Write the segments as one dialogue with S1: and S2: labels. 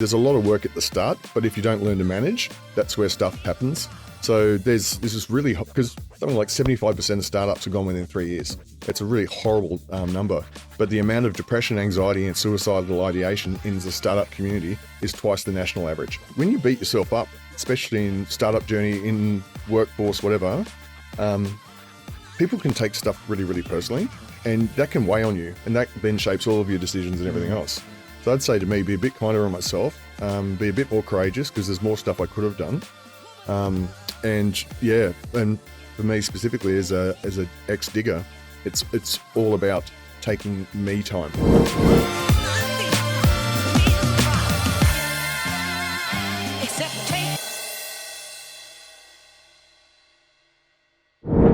S1: There's a lot of work at the start, but if you don't learn to manage, that's where stuff happens. So this is really, because something like 75% of startups are gone within 3 years. It's a really horrible number, but the amount of depression, anxiety, and suicidal ideation in the startup community is twice the national average. When you beat yourself up, especially in startup journey, in workforce, whatever, people can take stuff really, really personally, and that can weigh on you, and that then shapes all of your decisions and everything else. So I'd say to me, be a bit kinder on myself, be a bit more courageous, because there's more stuff I could have done. And for me specifically as a ex-digger, it's all about taking me time.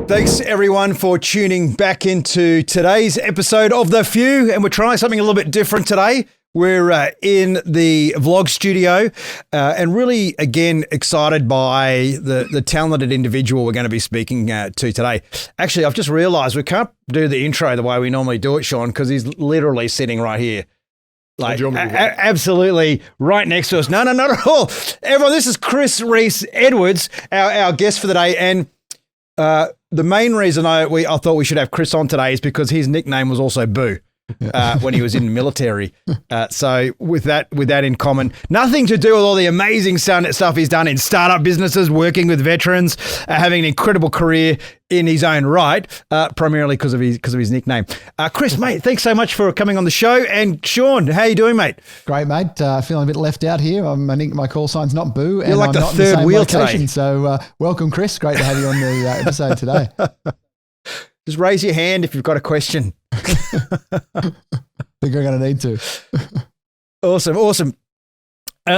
S2: Thanks everyone for tuning back into today's episode of The Few, and we're trying something a little bit different today. We're in the vlog studio and really, again, excited by the talented individual we're going to be speaking to today. Actually, I've just realised we can't do the intro the way we normally do it, Sean, because he's literally sitting right here. Like, absolutely right next to us. No, not at all. Everyone, this is Rhyss Edwards, our guest for the day. And the main reason I thought we should have Chris on today is because his nickname was also Boo. When he was in the military. So with that in common, nothing to do with all the amazing stuff he's done in startup businesses, working with veterans, having an incredible career in his own right, primarily because of his nickname. Chris, mate, thanks so much for coming on the show. And Sean, how you doing, mate?
S3: Great, mate. Feeling a bit left out here. My call sign's not Boo.
S2: You're like the third wheel today.
S3: So welcome, Chris. Great to have you on the episode today.
S2: Just raise your hand if you've got a question.
S3: Think we're going to need to.
S2: Awesome.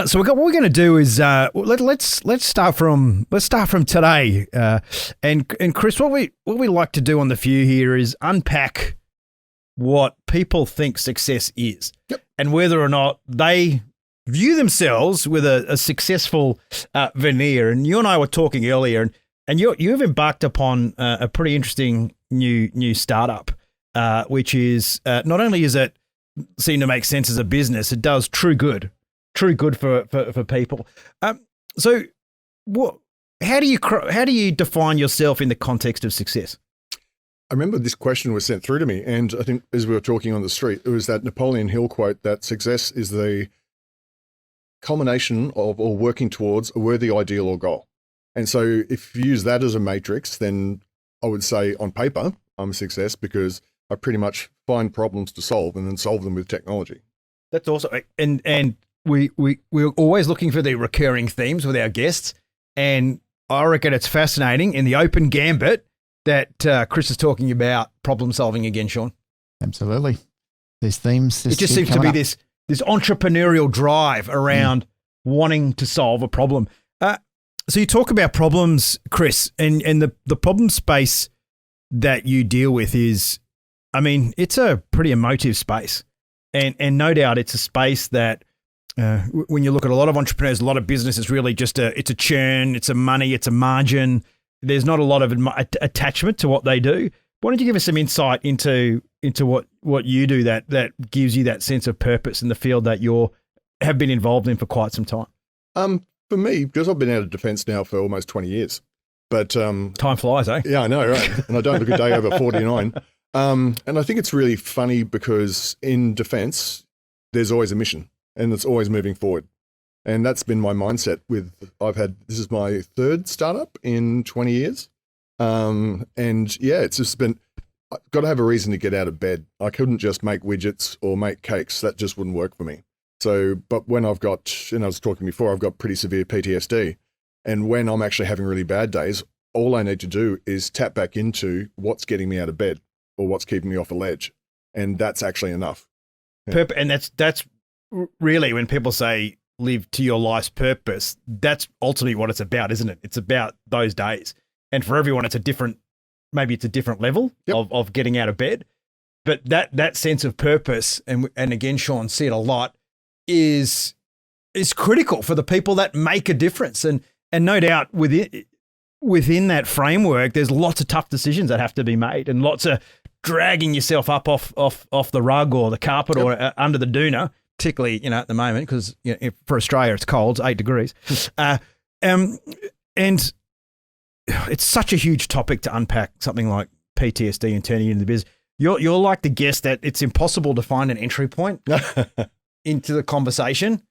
S2: So what we're going to do is let's start from today. And Chris, what we like to do on The Few here is unpack what people think success is, and whether or not they view themselves with a successful veneer. And you and I were talking earlier, and you've embarked upon a pretty interesting new startup, which is not only is it seem to make sense as a business, it does true good for people. So how do you define yourself in the context of success?
S1: I remember this question was sent through to me, and I think as we were talking on the street, it was that Napoleon Hill quote that success is the culmination of or working towards a worthy ideal or goal. And so if you use that as a matrix, then I would say on paper, I'm a success because I pretty much find problems to solve and then solve them with technology.
S2: That's awesome. And we're always looking for the recurring themes with our guests. And I reckon it's fascinating in the open gambit that Chris is talking about problem solving again, Sean.
S3: Absolutely. These themes.
S2: It just seems to be this entrepreneurial drive around wanting to solve a problem. So you talk about problems, Chris, and the problem space that you deal with is, I mean, it's a pretty emotive space. And no doubt it's a space that when you look at a lot of entrepreneurs, a lot of business is really just it's a churn, it's a money, it's a margin. There's not a lot of attachment to what they do. Why don't you give us some insight into what you do that gives you that sense of purpose in the field that have been involved in for quite some time?
S1: For me, because I've been out of defence now for almost 20 years. But
S2: time flies, eh?
S1: Yeah, I know, right? And I don't look a day over 49. And I think it's really funny because in defence, there's always a mission and it's always moving forward. And that's been my mindset this is my third startup in 20 years. And yeah, it's just been, I've got to have a reason to get out of bed. I couldn't just make widgets or make cakes. That just wouldn't work for me. So, but when I've got, and I was talking before, I've got pretty severe PTSD. And when I'm actually having really bad days, all I need to do is tap back into what's getting me out of bed or what's keeping me off a ledge. And that's actually enough.
S2: Yeah. And that's really when people say live to your life's purpose, that's ultimately what it's about, isn't it? It's about those days. And for everyone, it's a different level of getting out of bed. But that sense of purpose, and again, Sean, see it a lot, is critical for the people that make a difference. And no doubt within that framework, there's lots of tough decisions that have to be made and lots of dragging yourself up off the rug or the carpet or under the doona particularly, at the moment, because for Australia it's cold, it's 8 degrees. And it's such a huge topic to unpack, something like PTSD and turning it into the biz. You're like the guest that it's impossible to find an entry point into the conversation.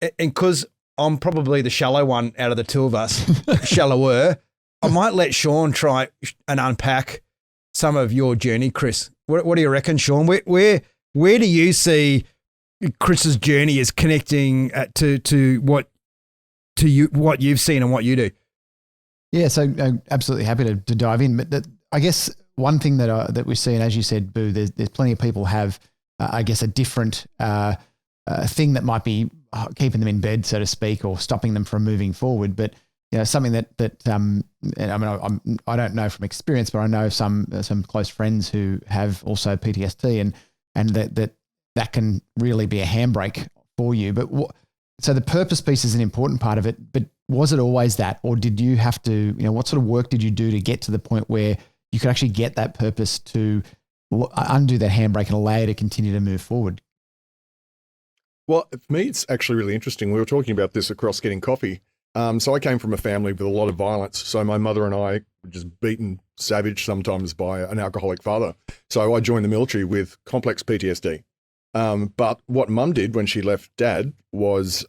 S2: And because I'm probably the shallow one out of the two of us, shallower, I might let Sean try and unpack some of your journey, Chris. What do you reckon, Sean? Where do you see Chris's journey as connecting to what you've seen and what you do?
S3: Yeah, so absolutely happy to dive in. But I guess one thing that we see, and as you said, Boo, there's plenty of people have, I guess, a different thing that might be keeping them in bed, so to speak, or stopping them from moving forward. But something that and I mean, I don't know from experience, but I know some close friends who have also PTSD, and that can really be a handbrake for you. But so the purpose piece is an important part of it. But was it always that, or did you have to? What sort of work did you do to get to the point where you could actually get that purpose to undo that handbrake and allow you to continue to move forward?
S1: Well, for me, it's actually really interesting. We were talking about this across getting coffee. So I came from a family with a lot of violence. So my mother and I were just beaten savage sometimes by an alcoholic father. So I joined the military with complex PTSD. But what Mum did when she left Dad was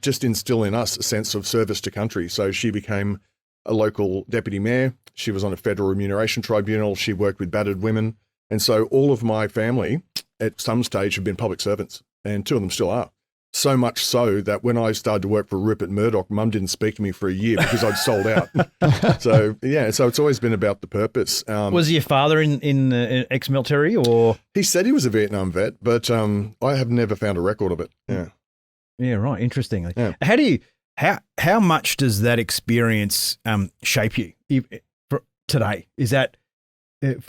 S1: just instill in us a sense of service to country. So she became a local deputy mayor. She was on a federal remuneration tribunal. She worked with battered women. And so all of my family at some stage have been public servants, and 2 of them still are. So much so that when I started to work for Rupert Murdoch, Mum didn't speak to me for a year because I'd sold out. So it's always been about the purpose.
S2: Was your father in ex-military, or?
S1: He said he was a Vietnam vet, but I have never found a record of it. Yeah.
S2: Yeah, right. Interestingly.
S1: Yeah.
S2: How much does that experience shape you for today? Is that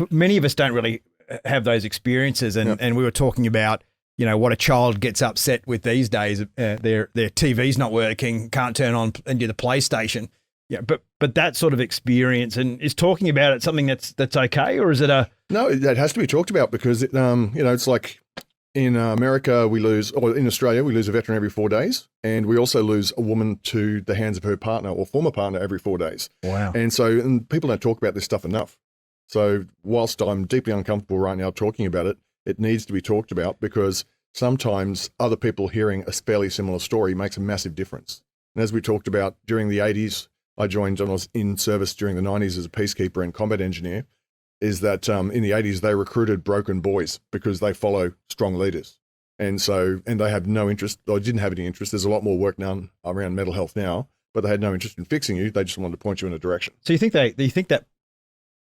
S2: many of us don't really have those experiences, and we were talking about what a child gets upset with these days. Their TV's not working, can't turn on and do the PlayStation. Yeah, but that sort of experience, and is talking about it something that's okay, or is it a?
S1: No, it has to be talked about because it's like in America or in Australia we lose a veteran every 4 days, and we also lose a woman to the hands of her partner or former partner every 4 days.
S2: Wow!
S1: And people don't talk about this stuff enough. So whilst I'm deeply uncomfortable right now talking about it, it needs to be talked about because sometimes other people hearing a fairly similar story makes a massive difference. And as we talked about during the 80s, I was in service during the 90s as a peacekeeper and combat engineer, is that in the 80s they recruited broken boys because they follow strong leaders. And they have no interest, or didn't have any interest. There's a lot more work done around mental health now, but they had no interest in fixing you. They just wanted to point you in a direction.
S2: So you think that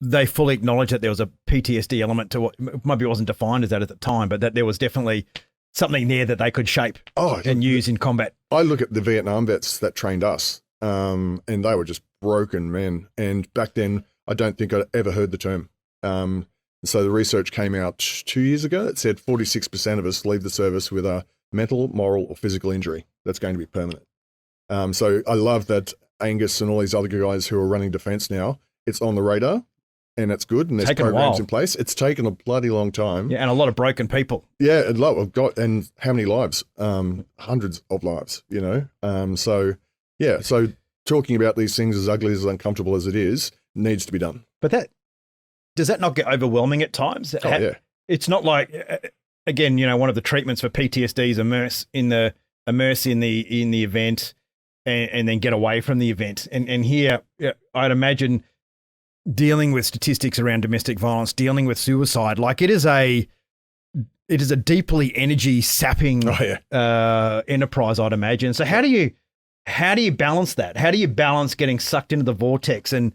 S2: they fully acknowledge that there was a PTSD element to what maybe it wasn't defined as that at the time, but that there was definitely something there that they could shape and use in combat? I
S1: look at the Vietnam vets that trained us, and they were just broken men. And back then, I don't think I'd ever heard the term. So the research came out 2 years ago. It said 46% of us leave the service with a mental, moral, or physical injury that's going to be permanent. So I love that Angus and all these other guys who are running defence now, it's on the radar. And that's good, and there's programs in place. It's taken a bloody long time.
S2: Yeah, and a lot of broken people.
S1: Yeah, and how many lives? Hundreds of lives, So talking about these things, as ugly, as uncomfortable as it is, needs to be done.
S2: But does that not get overwhelming at times?
S1: Oh, yeah.
S2: It's not like, again, one of the treatments for PTSD is immerse in the event and then get away from the event. And here, I'd imagine dealing with statistics around domestic violence, dealing with suicide, like it is a deeply energy sapping enterprise, I'd imagine. So how do you balance that? How do you balance getting sucked into the vortex and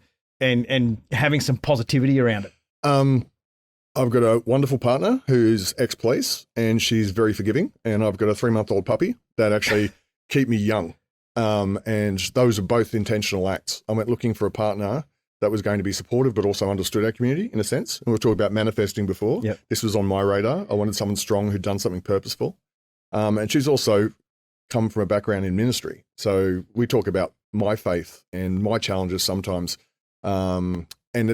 S2: having some positivity around it?
S1: I've got a wonderful partner who's ex-police, and she's very forgiving. And I've got a 3-month-old puppy that actually keep me young. And those are both intentional acts. I went looking for a partner that was going to be supportive, but also understood our community in a sense. And we were talking about manifesting before.
S2: Yep.
S1: This was on my radar. I wanted someone strong who'd done something purposeful. And she's also come from a background in ministry. So we talk about my faith and my challenges sometimes. And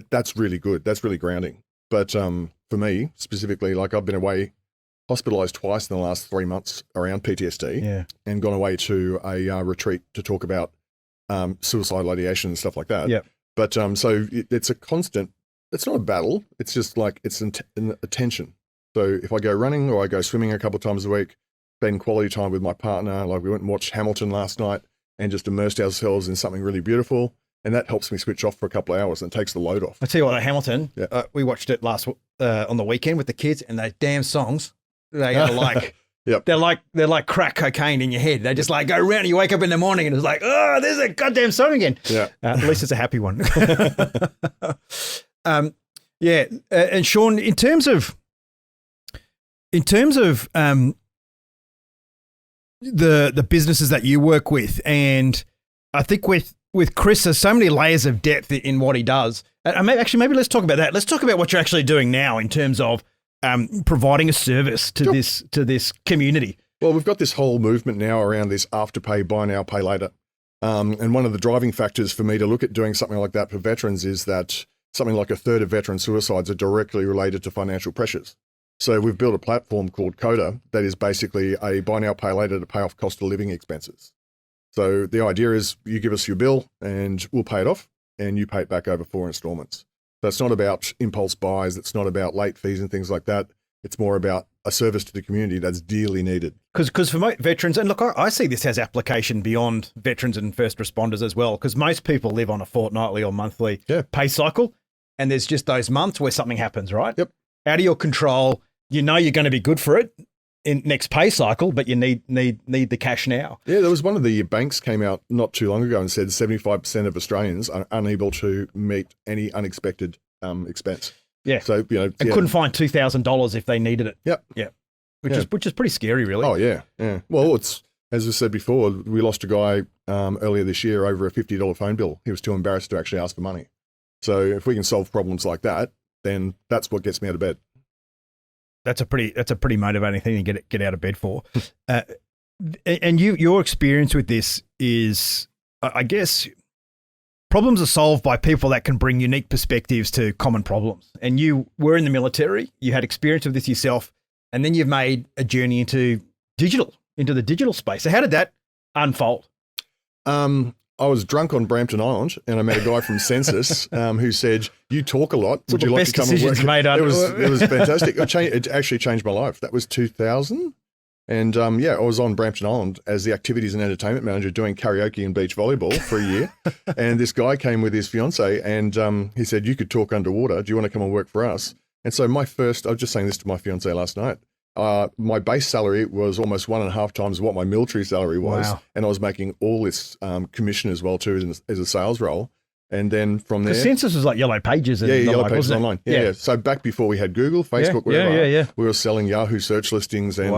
S1: that's really good. That's really grounding. But for me specifically, like I've been away hospitalized twice in the last 3 months around PTSD,
S2: Yeah.
S1: and gone away to a retreat to talk about suicidal ideation and stuff like that.
S2: Yep.
S1: But so it's a constant, it's not a battle. It's just like it's an attention. So if I go running or I go swimming a couple of times a week, spend quality time with my partner, like we went and watched Hamilton last night and just immersed ourselves in something really beautiful. And that helps me switch off for a couple of hours and takes the load off.
S2: I tell you what, Hamilton,
S1: Yeah.
S2: we watched it last on the weekend with the kids, and those damn songs, they are like,
S1: Yep.
S2: they're like crack cocaine in your head. They just like go around and you wake up in the morning and it's like, oh, there's a goddamn song again.
S1: Yeah.
S2: At least it's a happy one. And Sean, in terms of the businesses that you work with, and I think with Chris, there's so many layers of depth in what he does. And maybe let's talk about that. Let's talk about what you're actually doing now in terms of providing a service to this community.
S1: Well, we've got this whole movement now around this afterpay, buy now, pay later. And one of the driving factors for me to look at doing something like that for veterans is that something like a third of veteran suicides are directly related to financial pressures. So we've built a platform called Coda that is basically a buy now, pay later to pay off cost of living expenses. So the idea is you give us your bill and we'll pay it off and you pay it back over 4 installments. So it's not about impulse buys. It's not about late fees and things like that. It's more about a service to the community that's dearly needed.
S2: Because for most veterans, and look, I see this as application beyond veterans and first responders as well, because most people live on a fortnightly or monthly pay cycle, and there's just those months where something happens, right?
S1: Yep.
S2: Out of your control, you know you're going to be good for it in next pay cycle, but you need the cash now.
S1: Yeah, there was one of the banks came out not too long ago and said 75% of Australians are unable to meet any unexpected expense.
S2: Yeah.
S1: So,
S2: And couldn't find $2,000 if they needed it.
S1: Yep.
S2: Yeah. Which is pretty scary, really.
S1: Oh, yeah. Yeah. Well, it's, as I said before, we lost a guy earlier this year over a $50 phone bill. He was too embarrassed to actually ask for money. So if we can solve problems like that, then that's what gets me out of bed.
S2: That's a pretty motivating thing to get out of bed for. And your experience with this is, I guess, problems are solved by people that can bring unique perspectives to common problems. And you were in the military, you had experience of this yourself, and then you've made a journey into the digital space. So how did that unfold?
S1: I was drunk on Brampton Island, and I met a guy from Census who said, "You talk a lot. Would you like to come and work?" It was fantastic. It actually changed my life. That was 2000, and I was on Brampton Island as the activities and entertainment manager, doing karaoke and beach volleyball for a year. And this guy came with his fiance, and he said, "You could talk underwater. Do you want to come and work for us?" And so I was just saying this to my fiance last night. My base salary was almost 1.5 times what my military salary was.
S2: Wow.
S1: And I was making all this commission as well too as a sales role. And then from there,
S2: Census was like Yellow Pages. And
S1: Yellow Pages online. Yeah. So back before we had Google, Facebook, whatever, we were selling Yahoo search listings and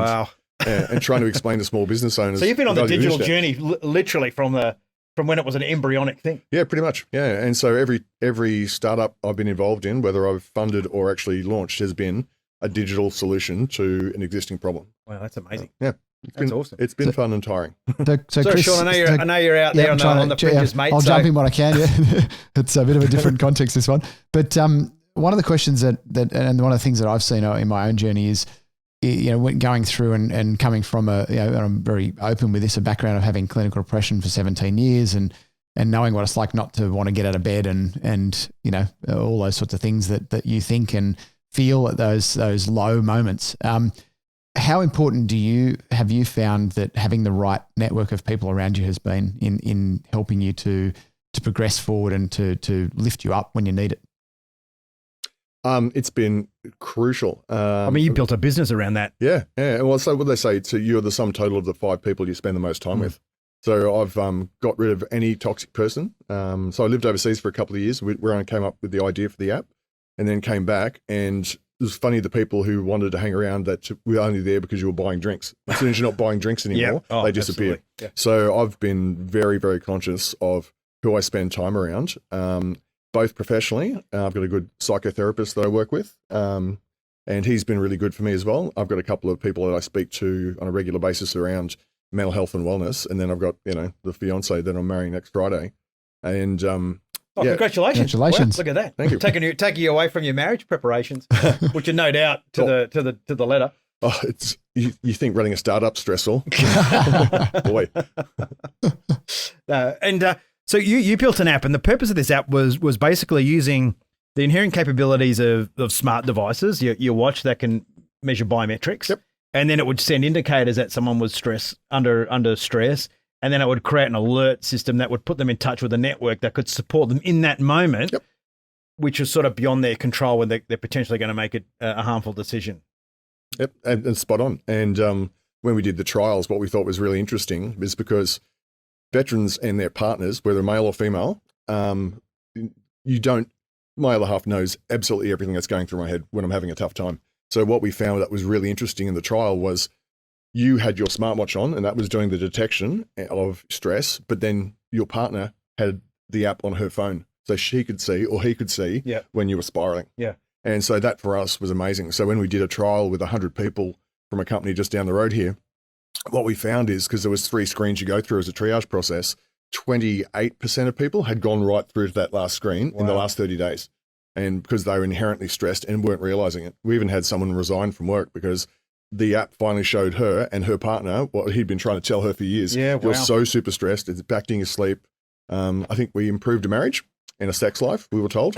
S1: and trying to explain to small business owners.
S2: So you've been on the digital journey literally from when it was an embryonic thing.
S1: Yeah, pretty much. Yeah. And so every startup I've been involved in, whether I've funded or actually launched, has been a digital solution to an existing problem.
S2: Wow, that's amazing.
S1: Yeah.
S2: That's awesome.
S1: It's been fun and tiring.
S3: So
S2: Chris, Sean, I know you're out there on the fringes, mate.
S3: I'll jump in what I can. Yeah, it's a bit of a different context, this one. But one of the questions that and one of the things that I've seen in my own journey is, when going through and coming from and I'm very open with this, a background of having clinical depression for 17 years and knowing what it's like not to want to get out of bed and all those sorts of things that you think and feel at those low moments. How important have you found that having the right network of people around you has been in helping you to progress forward and to lift you up when you need it?
S1: It's been crucial.
S2: You built a business around that.
S1: Yeah. Well, so what they say, you're the sum total of the 5 people you spend the most time with. So I've got rid of any toxic person. So I lived overseas for a couple of years where I came up with the idea for the app, and then came back, and it was funny, the people who wanted to hang around that were only there because you were buying drinks. As soon as you're not buying drinks anymore, they disappear. Yeah. So I've been very, very conscious of who I spend time around, both professionally. I've got a good psychotherapist that I work with, and he's been really good for me as well. I've got a couple of people that I speak to on a regular basis around mental health and wellness, and then I've got the fiance that I'm marrying next Friday, and
S2: congratulations!
S3: Wow,
S2: look at that.
S1: Thank you.
S2: Taking you away from your marriage preparations, which are no doubt to the letter.
S1: Oh, it's you think running a startup stressful? Boy.
S2: So you built an app, and the purpose of this app was basically using the inherent capabilities of smart devices, your watch that can measure biometrics,
S1: Yep.
S2: and then it would send indicators that someone was under stress, and then it would create an alert system that would put them in touch with a network that could support them in that moment,
S1: Yep.
S2: which was sort of beyond their control when they're potentially going to make a harmful decision.
S1: Yep, and spot on. And when we did the trials, what we thought was really interesting is because veterans and their partners, whether male or female, my other half knows absolutely everything that's going through my head when I'm having a tough time. So what we found that was really interesting in the trial was you had your smartwatch on and that was doing the detection of stress, but then your partner had the app on her phone. So she could see or he could see when you were spiraling.
S2: Yeah.
S1: And so that for us was amazing. So when we did a trial with 100 people from a company just down the road here, what we found is, because there was 3 screens you go through as a triage process, 28% of people had gone right through to that last screen in the last 30 days. And because they were inherently stressed and weren't realizing it. We even had someone resign from work because the app finally showed her and her partner what he'd been trying to tell her for years.
S2: Yeah, wow.
S1: You're so super stressed, it's impacting your sleep. I think we improved a marriage and a sex life, we were told,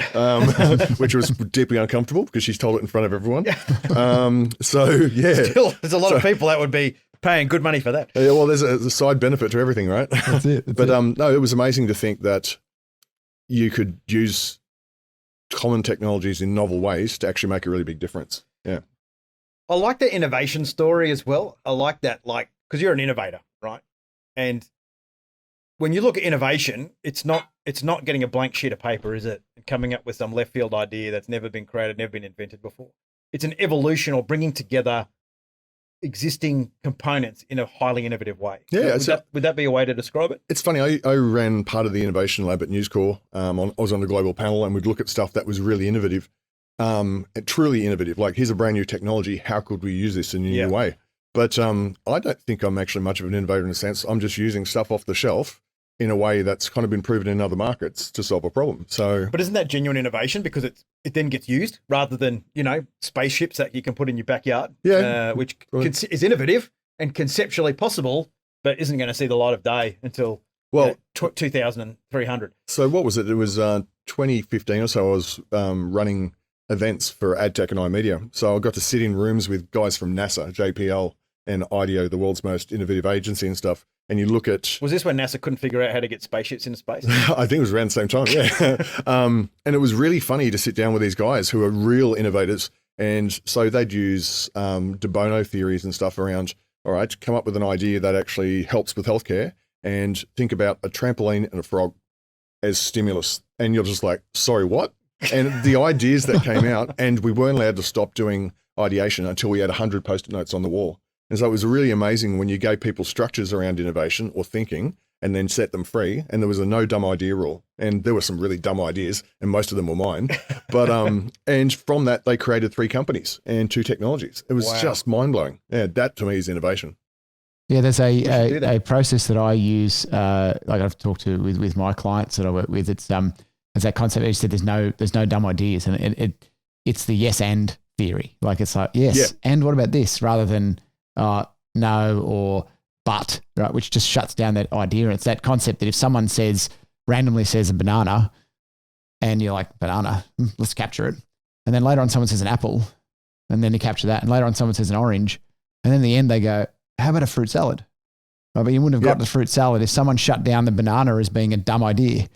S1: which was deeply uncomfortable because she's told it in front of everyone. Still, there's
S2: a lot of people that would be paying good money for that.
S1: Yeah, well, there's a side benefit to everything, right?
S3: That's it.
S1: No, it was amazing to think that you could use common technologies in novel ways to actually make a really big difference. Yeah.
S2: I like the innovation story as well. I like that, because you're an innovator, right? And when you look at innovation, it's not getting a blank sheet of paper, is it? Coming up with some left field idea that's never been created, never been invented before. It's an evolution or bringing together existing components in a highly innovative way.
S1: Yeah.
S2: Would that be a way to describe it?
S1: It's funny. I ran part of the innovation lab at News Corp. I was on the global panel and we'd look at stuff that was really innovative, truly innovative. Like, here's a brand new technology. How could we use this in a new way? But I don't think I'm actually much of an innovator in a sense. I'm just using stuff off the shelf in a way that's kind of been proven in other markets to solve a problem. So,
S2: but isn't that genuine innovation because it then gets used rather than, spaceships that you can put in your backyard, which is innovative and conceptually possible, but isn't going to see the light of day until 2300.
S1: So what was it? It was 2015 or so. I was running events for AdTech and iMedia. So I got to sit in rooms with guys from NASA, JPL, and IDEO, the world's most innovative agency and stuff. And you look at...
S2: Was this when NASA couldn't figure out how to get spaceships into space?
S1: I think it was around the same time, yeah. And it was really funny to sit down with these guys who are real innovators. And so they'd use de Bono theories and stuff around, all right, come up with an idea that actually helps with healthcare and think about a trampoline and a frog as stimulus. And you're just like, sorry, what? And the ideas that came out, and we weren't allowed to stop doing ideation until we had 100 Post-it notes on the wall. And so it was really amazing when you gave people structures around innovation or thinking and then set them free. And there was a no dumb idea rule. And there were some really dumb ideas, and most of them were mine. But and from that, they created 3 companies and 2 technologies. It was just mind blowing. Yeah, that to me is innovation.
S3: Yeah, there's a process that I use, like I've talked to with my clients that I work with. It's that concept. You said there's no dumb ideas, and it's the yes and theory. Like, it's like yes, and what about this, rather than no or but, right? Which just shuts down that idea. And it's that concept that if someone randomly says a banana, and you're like, banana, let's capture it, and then later on someone says an apple, and then you capture that, and later on someone says an orange, and then in the end they go, how about a fruit salad? Right, but you wouldn't have got the fruit salad if someone shut down the banana as being a dumb idea.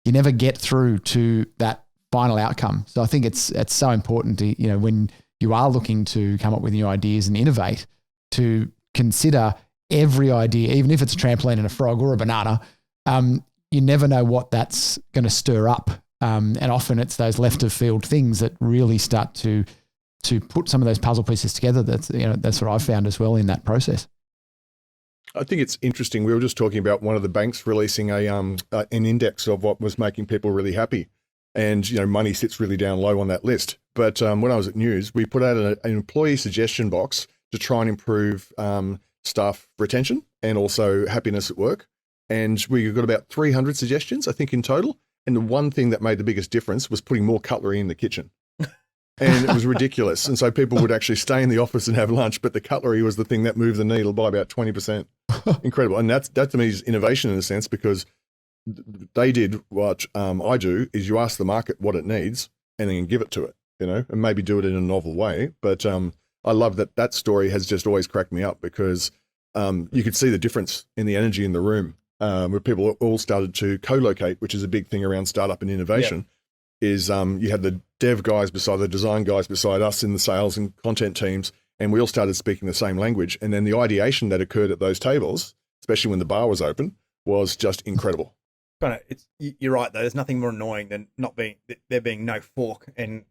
S3: You never get through to that final outcome. So I think it's so important to, when you are looking to come up with new ideas and innovate, to consider every idea, even if it's a trampoline and a frog or a banana. You never know what that's going to stir up. And often it's those left of field things that really start to put some of those puzzle pieces together. That's what I've found as well in that process.
S1: I think it's interesting. We were just talking about one of the banks releasing an index of what was making people really happy. And, money sits really down low on that list. But when I was at News, we put out an employee suggestion box to try and improve staff retention and also happiness at work. And we got about 300 suggestions, I think, in total. And the one thing that made the biggest difference was putting more cutlery in the kitchen. And it was ridiculous. And so people would actually stay in the office and have lunch, but the cutlery was the thing that moved the needle by about 20%. Incredible. And that to me is innovation in a sense, because they did what I do, is you ask the market what it needs and then give it to it, and maybe do it in a novel way. But I love that story has just always cracked me up, because you could see the difference in the energy in the room, where people all started to co-locate, which is a big thing around startup and innovation. Is you had the dev guys beside the design guys beside us in the sales and content teams, and we all started speaking the same language. And then the ideation that occurred at those tables, especially when the bar was open, was just incredible.
S4: But you're right though. There's nothing more annoying than there being no fork and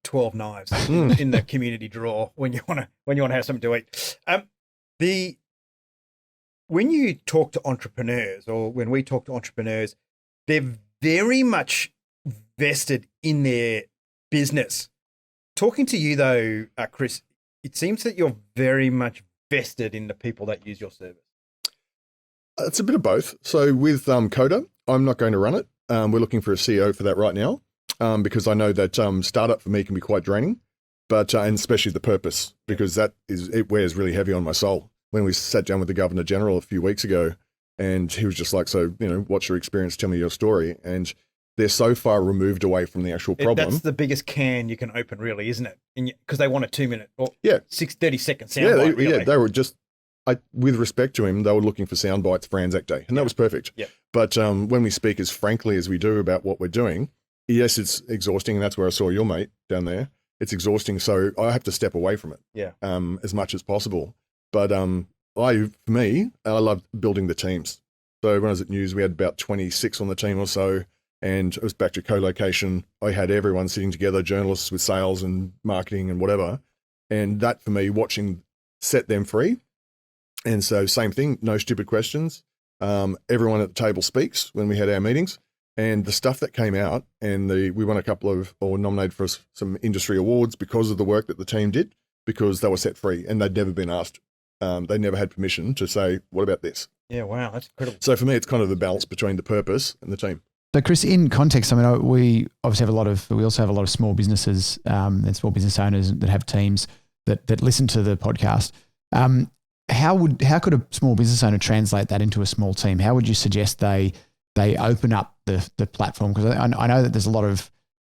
S4: 12 knives in the community drawer when you want to have something to eat. When you talk to entrepreneurs, or when we talk to entrepreneurs, they're very much vested in their business. Talking to you though, Chris, it seems that you're very much vested in the people that use your service.
S1: It's a bit of both. So with Coda, I'm not going to run it. We're looking for a CEO for that right now, because I know that startup for me can be quite draining, but and especially the purpose, because it wears really heavy on my soul. When we sat down with the Governor General a few weeks ago, and he was just like, so, what's your experience? Tell me your story. And they're so far removed away from the actual problem.
S4: That's the biggest can you can open, really, isn't it? Because they want a 2-minute or 30-second soundbite.
S1: They were just, with respect to him, they were looking for sound bites for Anzac Day, and that was perfect.
S4: Yeah.
S1: But when we speak as frankly as we do about what we're doing, yes, it's exhausting, and that's where I saw your mate down there. It's exhausting, so I have to step away from it. As much as possible. But I love building the teams. So when I was at News, we had about 26 on the team or so. And it was back to co-location. I had everyone sitting together, journalists with sales and marketing and whatever. And that, for me, watching set them free. And so same thing, no stupid questions. Everyone at the table speaks when we had our meetings. And the stuff that came out, and we won a couple of, or nominated for some industry awards because of the work that the team did, because they were set free and they'd never been asked. They never had permission to say, what about this?
S4: Yeah, wow, that's incredible.
S1: So for me, it's kind of the balance between the purpose and the team.
S3: So, Chris, in context, I mean, we obviously we also have a lot of small businesses and small business owners that have teams that listen to the podcast. How could a small business owner translate that into a small team? How would you suggest they open up the platform? Because I know that there's a lot of,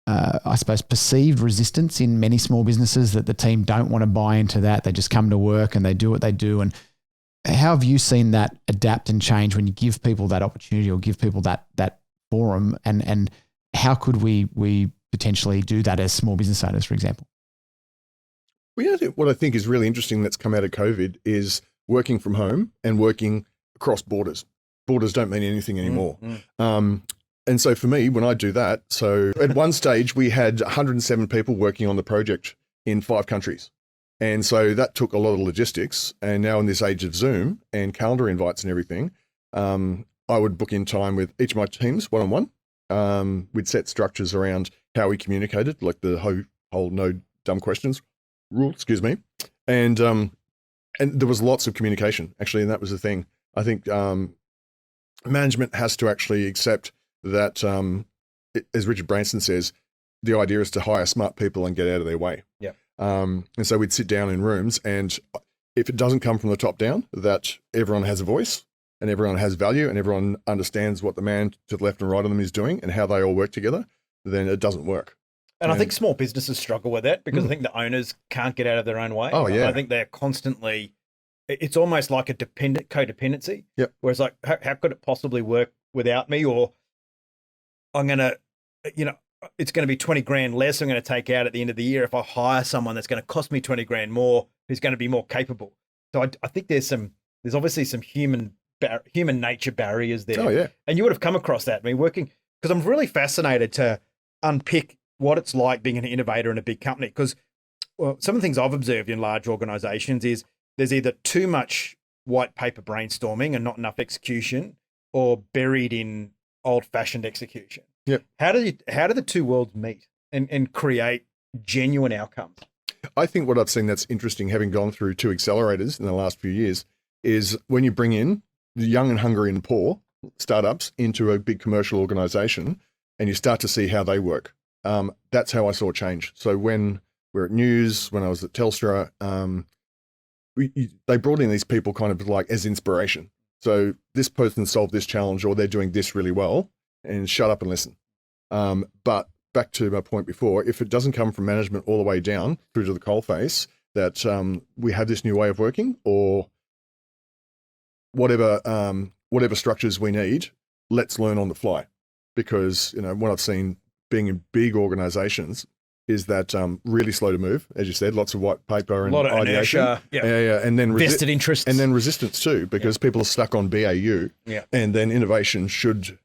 S3: I suppose, perceived resistance in many small businesses, that the team don't want to buy into that. They just come to work and they do what they do. And how have you seen that adapt and change when you give people that opportunity, or give people that forum, and how could we potentially do that as small business owners, for example?
S1: Well, what I think is really interesting that's come out of COVID is working from home and working across borders. Borders don't mean anything anymore. And so for me, when I do that, so at one stage we had 107 people working on the project in 5 countries. And so that took a lot of logistics. And now in this age of Zoom and calendar invites and everything, I would book in time with each of my teams one-on-one. We'd set structures around how we communicated, like the whole no dumb questions rule, and there was lots of communication, actually, and that was the thing. I think management has to actually accept that, as Richard Branson says, the idea is to hire smart people and get out of their way.
S4: Yeah.
S1: And so we'd sit down in rooms, and if it doesn't come from the top down, that everyone has a voice, and everyone has value, and everyone understands what the man to the left and right of them is doing and how they all work together, then it doesn't work.
S4: And I think small businesses struggle with that, because I think the owners can't get out of their own way.
S1: Oh, yeah.
S4: I think they're constantly, it's almost like a codependency.
S1: Yep.
S4: Where it's like, how could it possibly work without me? Or I'm going to, it's going to be 20 grand less I'm going to take out at the end of the year if I hire someone that's going to cost me 20 grand more, who's going to be more capable. So I think there's obviously some human nature barriers there.
S1: Oh, yeah.
S4: And you would have come across that. I mean, working, because I'm really fascinated to unpick what it's like being an innovator in a big company. Because some of the things I've observed in large organizations is there's either too much white paper brainstorming and not enough execution, or buried in old-fashioned execution.
S1: Yep.
S4: How do the two worlds meet and create genuine outcomes?
S1: I think what I've seen that's interesting, having gone through 2 accelerators in the last few years, is when you bring in the young and hungry and poor startups into a big commercial organization, and you start to see how they work. That's how I saw change. So when we're at News, when I was at Telstra, they brought in these people kind of like as inspiration. So this person solved this challenge, or they're doing this really well, and shut up and listen. But back to my point before, if it doesn't come from management all the way down through to the coalface, that we have this new way of working, or whatever structures we need, let's learn on the fly. Because what I've seen being in big organizations is that really slow to move, as you said, lots of white paper and
S4: a lot of
S1: ideation.
S4: inertia,
S1: and then
S4: vested interests,
S1: and then resistance too, because people are stuck on BAU. And then innovation should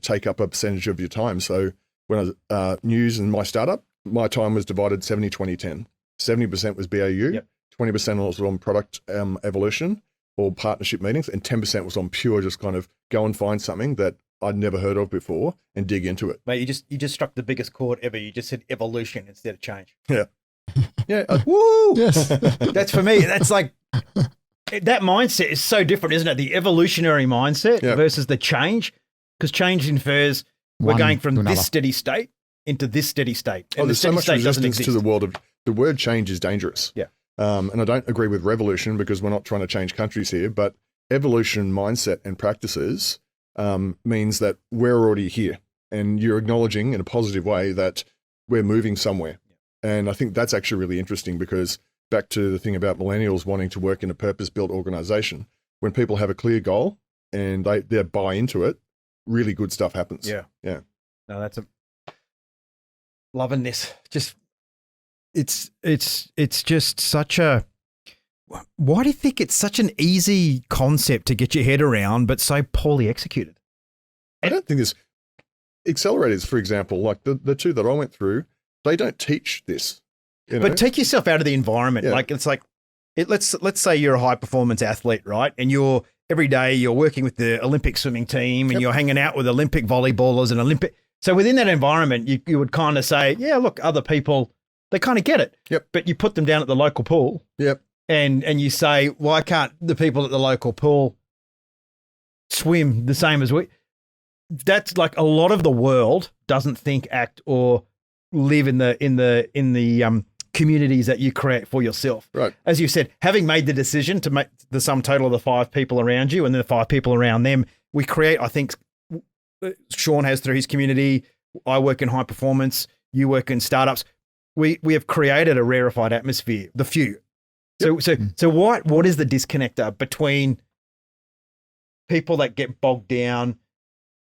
S1: take up a percentage of your time. So when I was News and my startup, my time was divided 70-20-10. 70% was BAU, 20% was on product evolution or partnership meetings, and 10% was on pure just kind of go and find something that I'd never heard of before and dig into it.
S4: Mate, you just struck the biggest chord ever. You just said evolution instead of change.
S1: Yeah.
S2: Woo!
S3: Yes.
S2: That's for me. That's like that mindset is so different, isn't it? The evolutionary mindset versus the change, because change infers we're going from this steady state into this steady state. And
S1: there's so much resistance to the world of the word change is dangerous.
S2: Yeah.
S1: And I don't agree with revolution because we're not trying to change countries here, but evolution mindset and practices means that we're already here and you're acknowledging in a positive way that we're moving somewhere. And I think that's actually really interesting because back to the thing about millennials wanting to work in a purpose-built organization, when people have a clear goal and they buy into it, really good stuff happens.
S4: Yeah.
S1: Yeah.
S4: No, that's loving this.
S2: Just it's just such a. Why do you think it's such an easy concept to get your head around, but so poorly executed?
S1: I don't think there's accelerators, for example, like the two that I went through, they don't teach this.
S2: But take yourself out of the environment.
S1: Yeah.
S2: Let's say you're a high performance athlete, right? And every day you're working with the Olympic swimming team and you're hanging out with Olympic volleyballers and Olympic. So within that environment, you would kind of say, yeah, look, other people, they kind of get it.
S1: Yep.
S2: But you put them down at the local pool.
S1: Yep.
S2: And you say, why can't the people at the local pool swim the same as we? That's like a lot of the world doesn't think, act, or live in the communities that you create for yourself.
S1: Right.
S2: As you said, having made the decision to make the sum total of the 5 people around you and then the 5 people around them, we create, I think Sean has through his community, I work in high performance, you work in startups. We have created a rarefied atmosphere, the few.
S1: Yep.
S2: So what is the disconnector between people that get bogged down,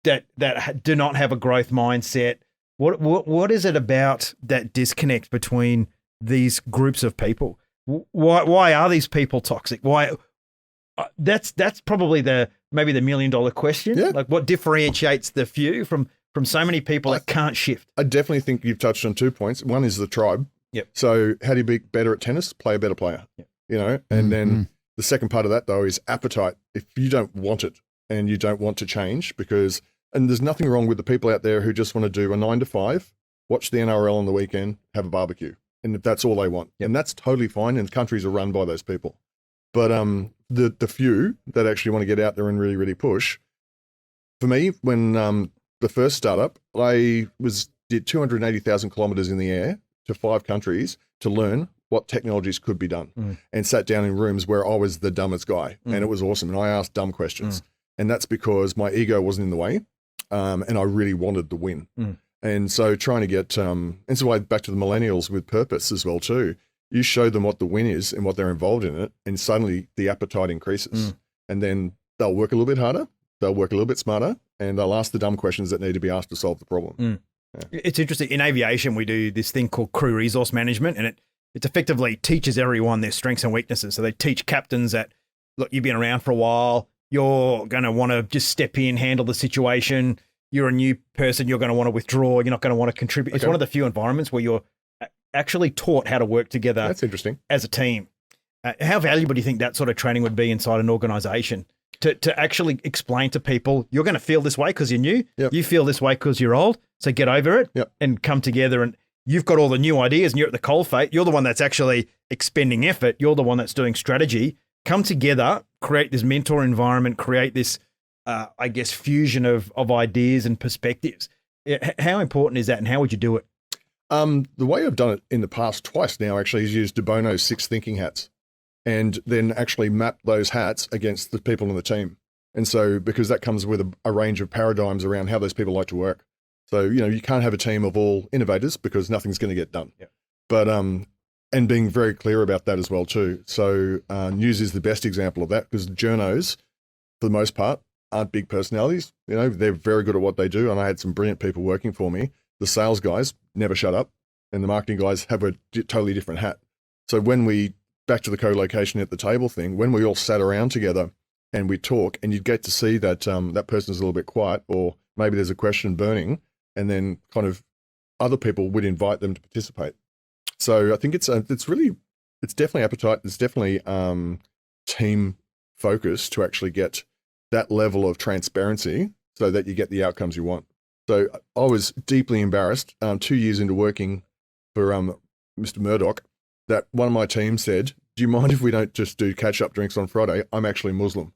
S2: that do not have a growth mindset? What is it about that disconnect between these groups of people? Why are these people toxic? Why? That's probably maybe the $1 million question.
S1: Yeah.
S2: Like what differentiates the few from so many people that can't shift?
S1: I definitely think you've touched on 2 points. One is the tribe.
S2: Yep.
S1: So how do you be better at tennis? Play a better player.
S2: Yep.
S1: And then the second part of that though is appetite. If you don't want it and you don't want to change, and there's nothing wrong with the people out there who just want to do a 9 to 5, watch the NRL on the weekend, have a barbecue, and if that's all they want, and that's totally fine. And countries are run by those people. But the few that actually want to get out there and really, really push. For me, when the first startup, I did 280,000 kilometers in the air to 5 countries to learn what technologies could be done, and sat down in rooms where I was the dumbest guy, and it was awesome. And I asked dumb questions, and that's because my ego wasn't in the way, and I really wanted the win. And so trying to get, and so why back to the millennials with purpose as well too. You show them what the win is and what they're involved in it, and suddenly the appetite increases, and then they'll work a little bit harder, they'll work a little bit smarter, and they'll ask the dumb questions that need to be asked to solve the problem.
S2: Yeah. It's interesting. In aviation, we do this thing called crew resource management, and it effectively teaches everyone their strengths and weaknesses. So they teach captains that, look, you've been around for a while, you're going to want to just step in, handle the situation. You're a new person, you're going to want to withdraw, you're not going to want to contribute. It's one of the few environments where you're actually taught how to work together.
S1: That's interesting.
S2: As a team. How valuable do you think that sort of training would be inside an organization to actually explain to people, you're going to feel this way because you're new, you feel this way because you're old, so get over it and come together, and you've got all the new ideas and you're at the coalface, you're the one that's actually expending effort, you're the one that's doing strategy, come together, create this mentor environment, create this, fusion of ideas and perspectives. How important is that, and how would you do it?
S1: The way I've done it in the past twice now actually is used De Bono's 6 thinking hats and then actually map those hats against the people on the team. And so, because that comes with a range of paradigms around how those people like to work. So, you can't have a team of all innovators because nothing's going to get done.
S4: Yeah.
S1: But, and being very clear about that as well too. So news is the best example of that because journos, for the most part, aren't big personalities. They're very good at what they do. And I had some brilliant people working for me. The sales guys never shut up and the marketing guys have a totally different hat. So when back to the co-location at the table thing, when we all sat around together and we talk and you'd get to see that that person's a little bit quiet or maybe there's a question burning and then kind of other people would invite them to participate. So I think it's definitely appetite. It's definitely team focus to actually get that level of transparency so that you get the outcomes you want. So I was deeply embarrassed 2 years into working for Mr. Murdoch that one of my team said, do you mind if we don't just do catch-up drinks on Friday? I'm actually Muslim.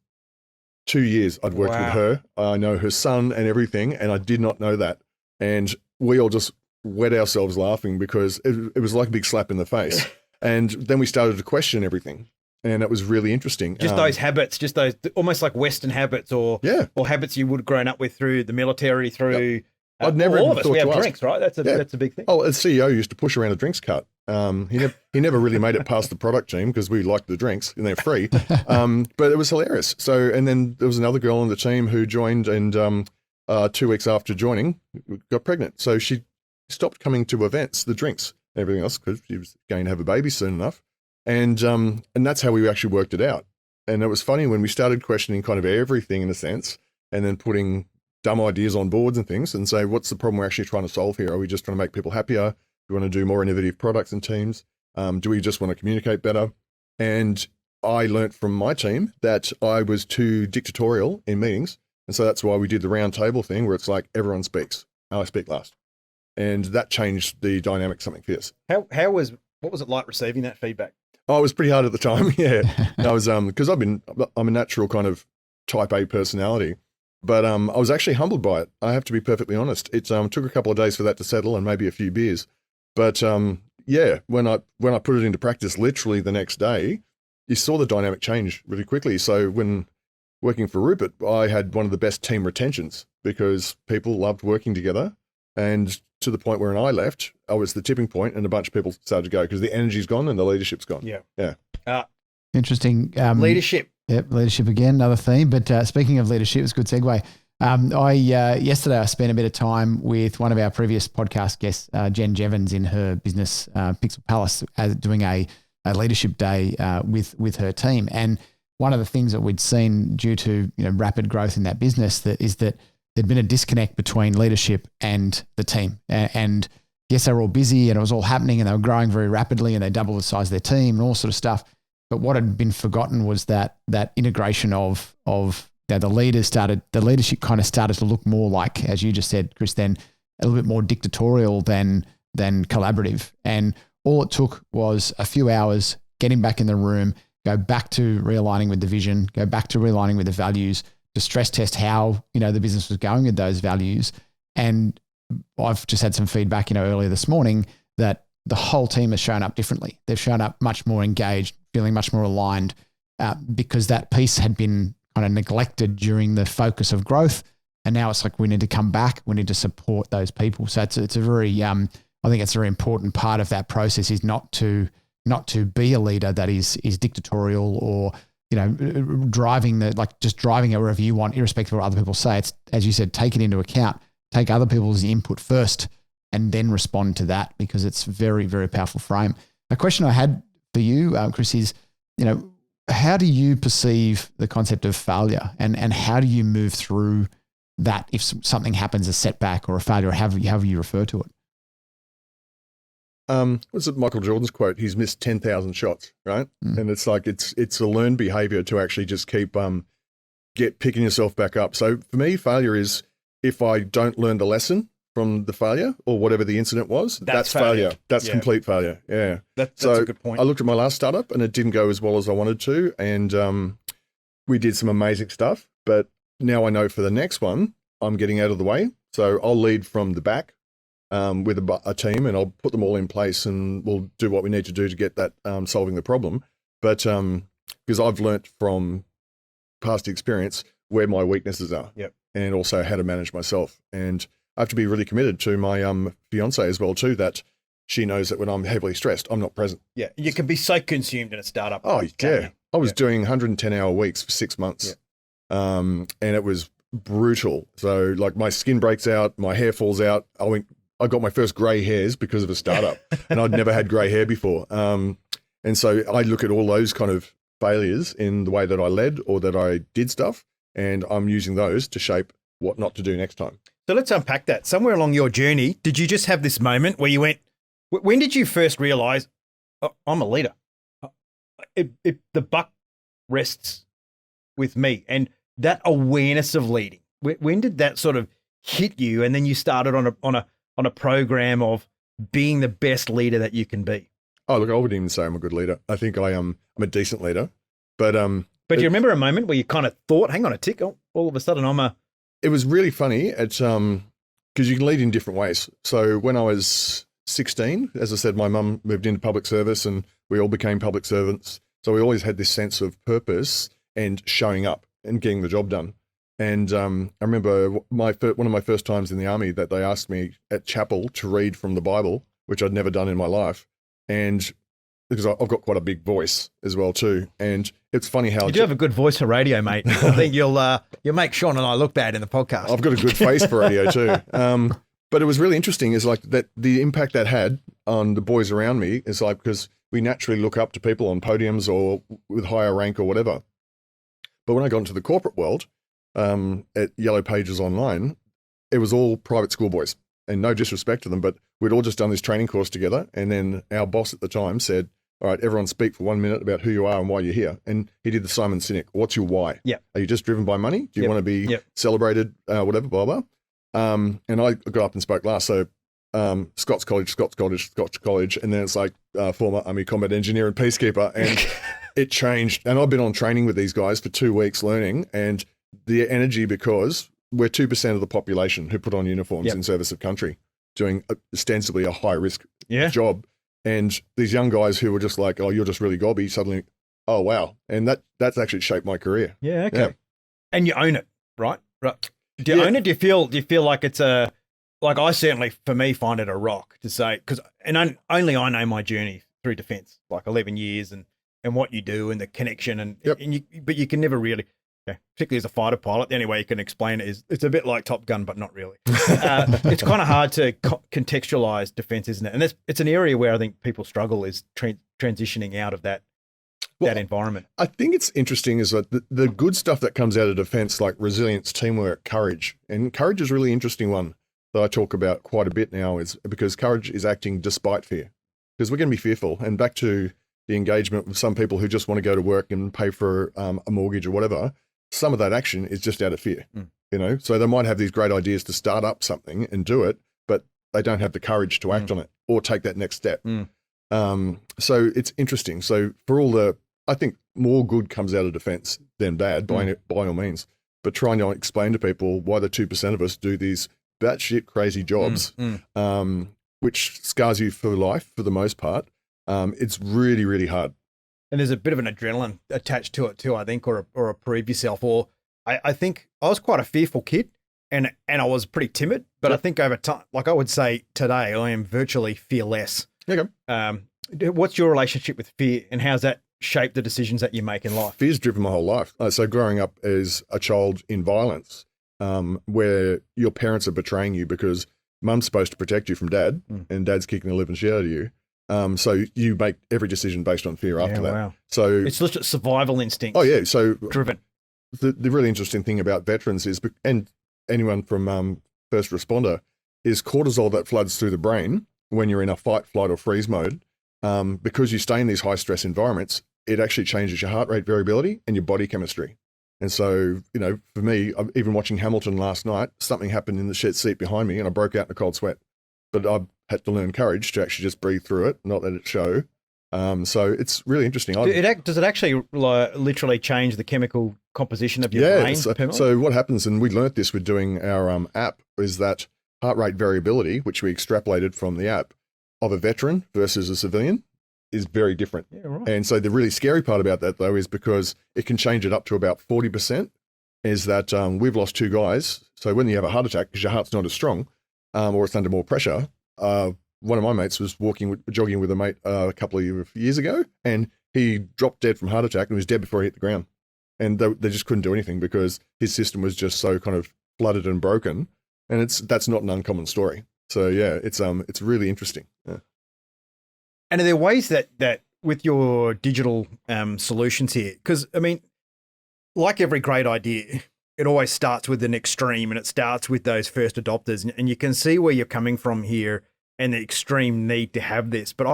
S1: 2 years I'd worked with her. I know her son and everything, and I did not know that. And we all just wet ourselves laughing because it was like a big slap in the face. And then we started to question everything. And it was really interesting.
S4: Just those habits, just those almost like Western habits or habits you would have grown up with through the military, through
S1: I'd never
S4: all of us.
S1: thought
S4: We have
S1: to ask.
S4: drinks, right? That's a big thing.
S1: Oh, as CEO used to push around a drinks cart. He never really made it past the product team because we liked the drinks and they're free. But it was hilarious. So, and then there was another girl on the team who joined and 2 weeks after joining got pregnant. So she stopped coming to events, the drinks, and everything else because she was going to have a baby soon enough. And that's how we actually worked it out. And it was funny when we started questioning kind of everything in a sense, and then putting dumb ideas on boards and things and say, what's the problem we're actually trying to solve here? Are we just trying to make people happier? Do we want to do more innovative products and teams? Do we just want to communicate better? And I learnt from my team that I was too dictatorial in meetings. And so that's why we did the round table thing where it's like everyone speaks and I speak last. And that changed the dynamic something fierce.
S4: What was it like receiving that feedback?
S1: Oh, it was pretty hard at the time. Yeah. I was, because I'm a natural kind of type A personality. But I was actually humbled by it. I have to be perfectly honest. It took a couple of days for that to settle and maybe a few beers. But when I put it into practice literally the next day, you saw the dynamic change really quickly. So when working for Rupert, I had one of the best team retentions because people loved working together. And to the point where when I left, I was the tipping point and a bunch of people started to go because the energy's gone and the leadership's gone. Yeah.
S3: Interesting.
S4: Leadership.
S3: Yep, leadership again, another theme. But speaking of leadership, it's a good segue. Yesterday I spent a bit of time with one of our previous podcast guests, Jen Jevons, in her business Pixel Palace, doing a leadership day with her team. And one of the things that we'd seen due to rapid growth in that business is that there'd been a disconnect between leadership and the team. And yes, they were all busy and it was all happening and they were growing very rapidly and they doubled the size of their team and all sort of stuff. But what had been forgotten was that integration of the leadership kind of started to look more like, as you just said, Chris, then a little bit more dictatorial than collaborative. And all it took was a few hours, getting back in the room, go back to realigning with the vision, go back to realigning with the values, to stress test how the business was going with those values. And I've just had some feedback earlier this morning that the whole team has shown up differently. They've shown up much more engaged, feeling much more aligned because that piece had been kind of neglected during the focus of growth. And now it's like we need to come back. We need to support those people. So it's a very, I think it's a very important part of that process is not to be a leader that is dictatorial or driving it wherever you want, irrespective of what other people say. It's, as you said, take it into account, take other people's input first, and then respond to that because it's very, very powerful frame. A question I had for you, Chris, is, how do you perceive the concept of failure and how do you move through that if something happens, a setback or a failure, or however you refer to it?
S1: What's it Michael Jordan's quote? He's missed 10,000 shots, right? And it's like, it's a learned behavior to actually just keep, picking yourself back up. So for me, failure is if I don't learn the lesson from the failure or whatever the incident was, that's failure. That's complete failure. Yeah.
S4: That's a good point.
S1: I looked at my last startup and it didn't go as well as I wanted to. And we did some amazing stuff, but now I know for the next one, I'm getting out of the way. So I'll lead from the back. with a team, and I'll put them all in place, and we'll do what we need to do to get that solving the problem. But because I've learnt from past experience where my weaknesses are, and also how to manage myself. And I have to be really committed to my fiance as well too, that she knows that when I'm heavily stressed, I'm not present.
S4: Yeah, you can be so consumed in a startup.
S1: Oh, yeah. I was doing 110-hour weeks for 6 months, and it was brutal. So, like, my skin breaks out, my hair falls out. I got my first grey hairs because of a startup, and I'd never had grey hair before. And so I look at all those kind of failures in the way that I led or that I did stuff, and I'm using those to shape what not to do next time.
S4: So let's unpack that. Somewhere along your journey, did you just have this moment where you went, when did you first realize, oh, I'm a leader? The buck rests with me. And that awareness of leading, when did that sort of hit you? And then you started on a program of being the best leader that you can be.
S1: Oh, look, I wouldn't even say I'm a good leader. I think I'm a decent leader. But do
S4: you remember a moment where you kind of thought, hang on a tick, all of a sudden
S1: It was really funny because you can lead in different ways. So when I was 16, as I said, my mum moved into public service and we all became public servants. So we always had this sense of purpose and showing up and getting the job done. And I remember one of my first times in the army that they asked me at chapel to read from the Bible, which I'd never done in my life. And because I've got quite a big voice as well too. And it's funny how—
S4: You do have a good voice for radio, mate. I think you'll make Sean and I look bad in the podcast.
S1: I've got a good face for radio too. But it was really interesting is like that the impact that had on the boys around me is like, because we naturally look up to people on podiums or with higher rank or whatever. But when I got into the corporate world, at Yellow Pages Online, it was all private school boys, and no disrespect to them, but we'd all just done this training course together. And then our boss at the time said, all right, everyone speak for 1 minute about who you are and why you're here. And he did the Simon Sinek. What's your why?
S4: Yeah.
S1: Are you just driven by money? Do you want to be celebrated, whatever, blah, blah. And I got up and spoke last. So Scots College. And then it's like former Army combat engineer and peacekeeper. And it changed. And I've been on training with these guys for 2 weeks learning, and the energy, because we're 2% of the population who put on uniforms in service of country, doing ostensibly a high risk job. And these young guys who were just like, oh, you're just really gobby, suddenly, oh, wow. And that's actually shaped my career.
S4: Yeah, okay. Yeah. And you own it, right? Right. Do you own it? Do you feel like it's like I certainly, for me, find it a rock to say, because only I know my journey through defence, like 11 years and what you do and the connection but you can never really, particularly as a fighter pilot, the only way you can explain it is it's a bit like Top Gun, but not really. It's kind of hard to contextualize defence, isn't it? And it's an area where I think people struggle is transitioning out of that environment.
S1: I think it's interesting is that the good stuff that comes out of defence, like resilience, teamwork, courage, and courage is a really interesting one that I talk about quite a bit now, is because courage is acting despite fear, because we're going to be fearful. And back to the engagement with some people who just want to go to work and pay for a mortgage or whatever, some of that action is just out of fear, so they might have these great ideas to start up something and do it, but they don't have the courage to act on it or take that next step. So it's interesting. So I think more good comes out of defence than bad by all means, but trying to explain to people why the 2% of us do these batshit crazy jobs, which scars you for life for the most part. It's really, really hard.
S4: And there's a bit of an adrenaline attached to it too, I think, or a prove yourself. Or I think I was quite a fearful kid, and I was pretty timid. But I think over time, like I would say today, I am virtually fearless.
S1: Okay.
S4: What's your relationship with fear, and how's that shaped the decisions that you make in life?
S1: Fear's driven my whole life. So growing up as a child in violence, where your parents are betraying you because mum's supposed to protect you from dad, and dad's kicking the living shit out of you. So you make every decision based on fear after that. Wow. So
S4: it's legit survival instinct.
S1: Oh yeah. So
S4: driven.
S1: The really interesting thing about veterans is, and anyone from first responder, is cortisol that floods through the brain when you're in a fight, flight, or freeze mode. Because you stay in these high stress environments, it actually changes your heart rate variability and your body chemistry. And so, for me, even watching Hamilton last night, something happened in the seat behind me and I broke out in a cold sweat. But I had to learn courage to actually just breathe through it, not let it show. So it's really interesting.
S4: Does it actually literally change the chemical composition of your brain?
S1: So what happens, and we learnt this with doing our app, is that heart rate variability, which we extrapolated from the app, of a veteran versus a civilian is very different.
S4: Yeah, right.
S1: And so the really scary part about that, though, is because it can change it up to about 40%, is that we've lost 2 guys. So when you have a heart attack, because your heart's not as strong or it's under more pressure, one of my mates was jogging with a mate a couple of years ago, and he dropped dead from heart attack and was dead before he hit the ground. And they just couldn't do anything because his system was just so kind of flooded and broken. And that's not an uncommon story. So yeah, it's really interesting. Yeah.
S4: And are there ways that with your digital solutions here, because I mean, like every great idea, it always starts with an extreme, and it starts with those first adopters, and you can see where you're coming from here and the extreme need to have this. But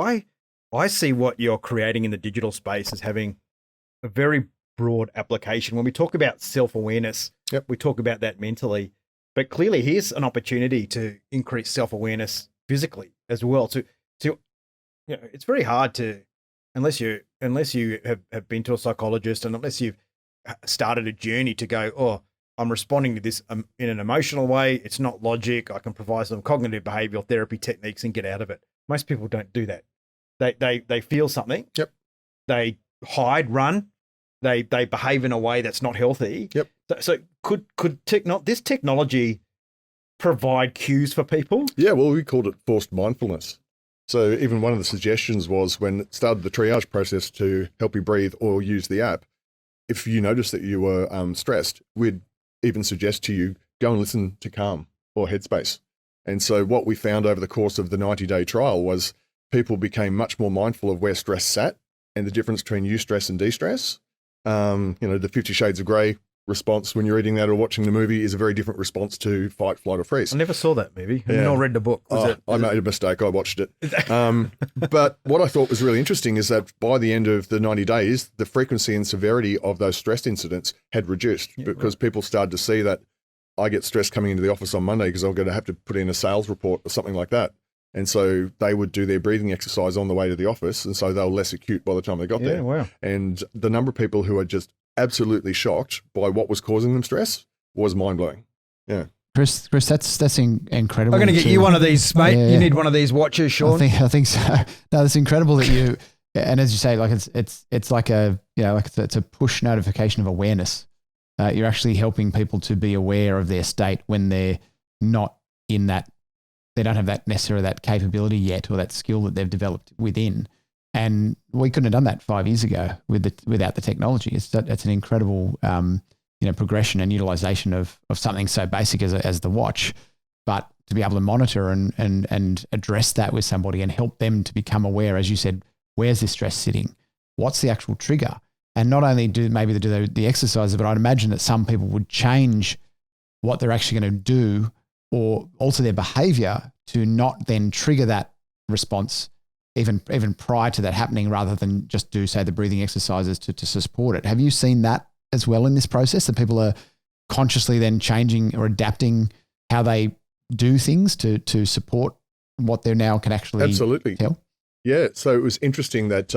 S4: I see what you're creating in the digital space as having a very broad application. When we talk about self-awareness,
S1: Yep.
S4: we talk about that mentally, but clearly here's an opportunity to increase self-awareness physically as well. To it's very hard to, unless you have been to a psychologist, and unless you've started a journey to go, oh, I'm responding to this in an emotional way. It's not logic. I can provide some cognitive behavioral therapy techniques and get out of it. Most people don't do that. They feel something.
S1: Yep.
S4: They hide, run. They behave in a way that's not healthy.
S1: Yep.
S4: So could this technology provide cues for people?
S1: Yeah, well, we called it forced mindfulness. So even one of the suggestions was, when it started the triage process to help you breathe or use the app, if you noticed that you were stressed, we'd even suggest to you, go and listen to Calm or Headspace. And so what we found over the course of the 90-day trial was people became much more mindful of where stress sat and the difference between eustress and de-stress. The 50 Shades of Grey response when you're reading that or watching the movie is a very different response to fight, flight, or freeze.
S4: I never saw that movie.
S1: Yeah.
S4: Nor read the book.
S1: I made a mistake. I watched it. But what I thought was really interesting is that by the end of the 90 days, the frequency and severity of those stress incidents had reduced because people started to see that I get stressed coming into the office on Monday because I'm going to have to put in a sales report or something like that. And so they would do their breathing exercise on the way to the office. And so they were less acute by the time they got there.
S4: Wow.
S1: And the number of people who are just absolutely shocked by what was causing them stress was mind-blowing. Yeah.
S3: Chris, that's incredible.
S2: I'm going to get you one of these, mate.
S3: Yeah.
S2: You need one of these watches, Sean.
S3: I think so. No, it's incredible that you, and as you say, like it's like it's a push notification of awareness. You're actually helping people to be aware of their state when they're not in that. They don't have that necessarily that capability yet, or that skill that they've developed within. And we couldn't have done that 5 years ago without the technology. It's an incredible progression and utilization of something so basic as the watch, but to be able to monitor and address that with somebody and help them to become aware, as you said, where's this stress sitting? What's the actual trigger? And not only do the exercises, but I'd imagine that some people would change what they're actually going to do or alter their behavior to not then trigger that response even prior to that happening, rather than just do, say, the breathing exercises to support it. Have you seen that as well in this process, that people are consciously then changing or adapting how they do things to support what they now can actually
S1: Absolutely.
S3: tell?
S1: Yeah. So it was interesting that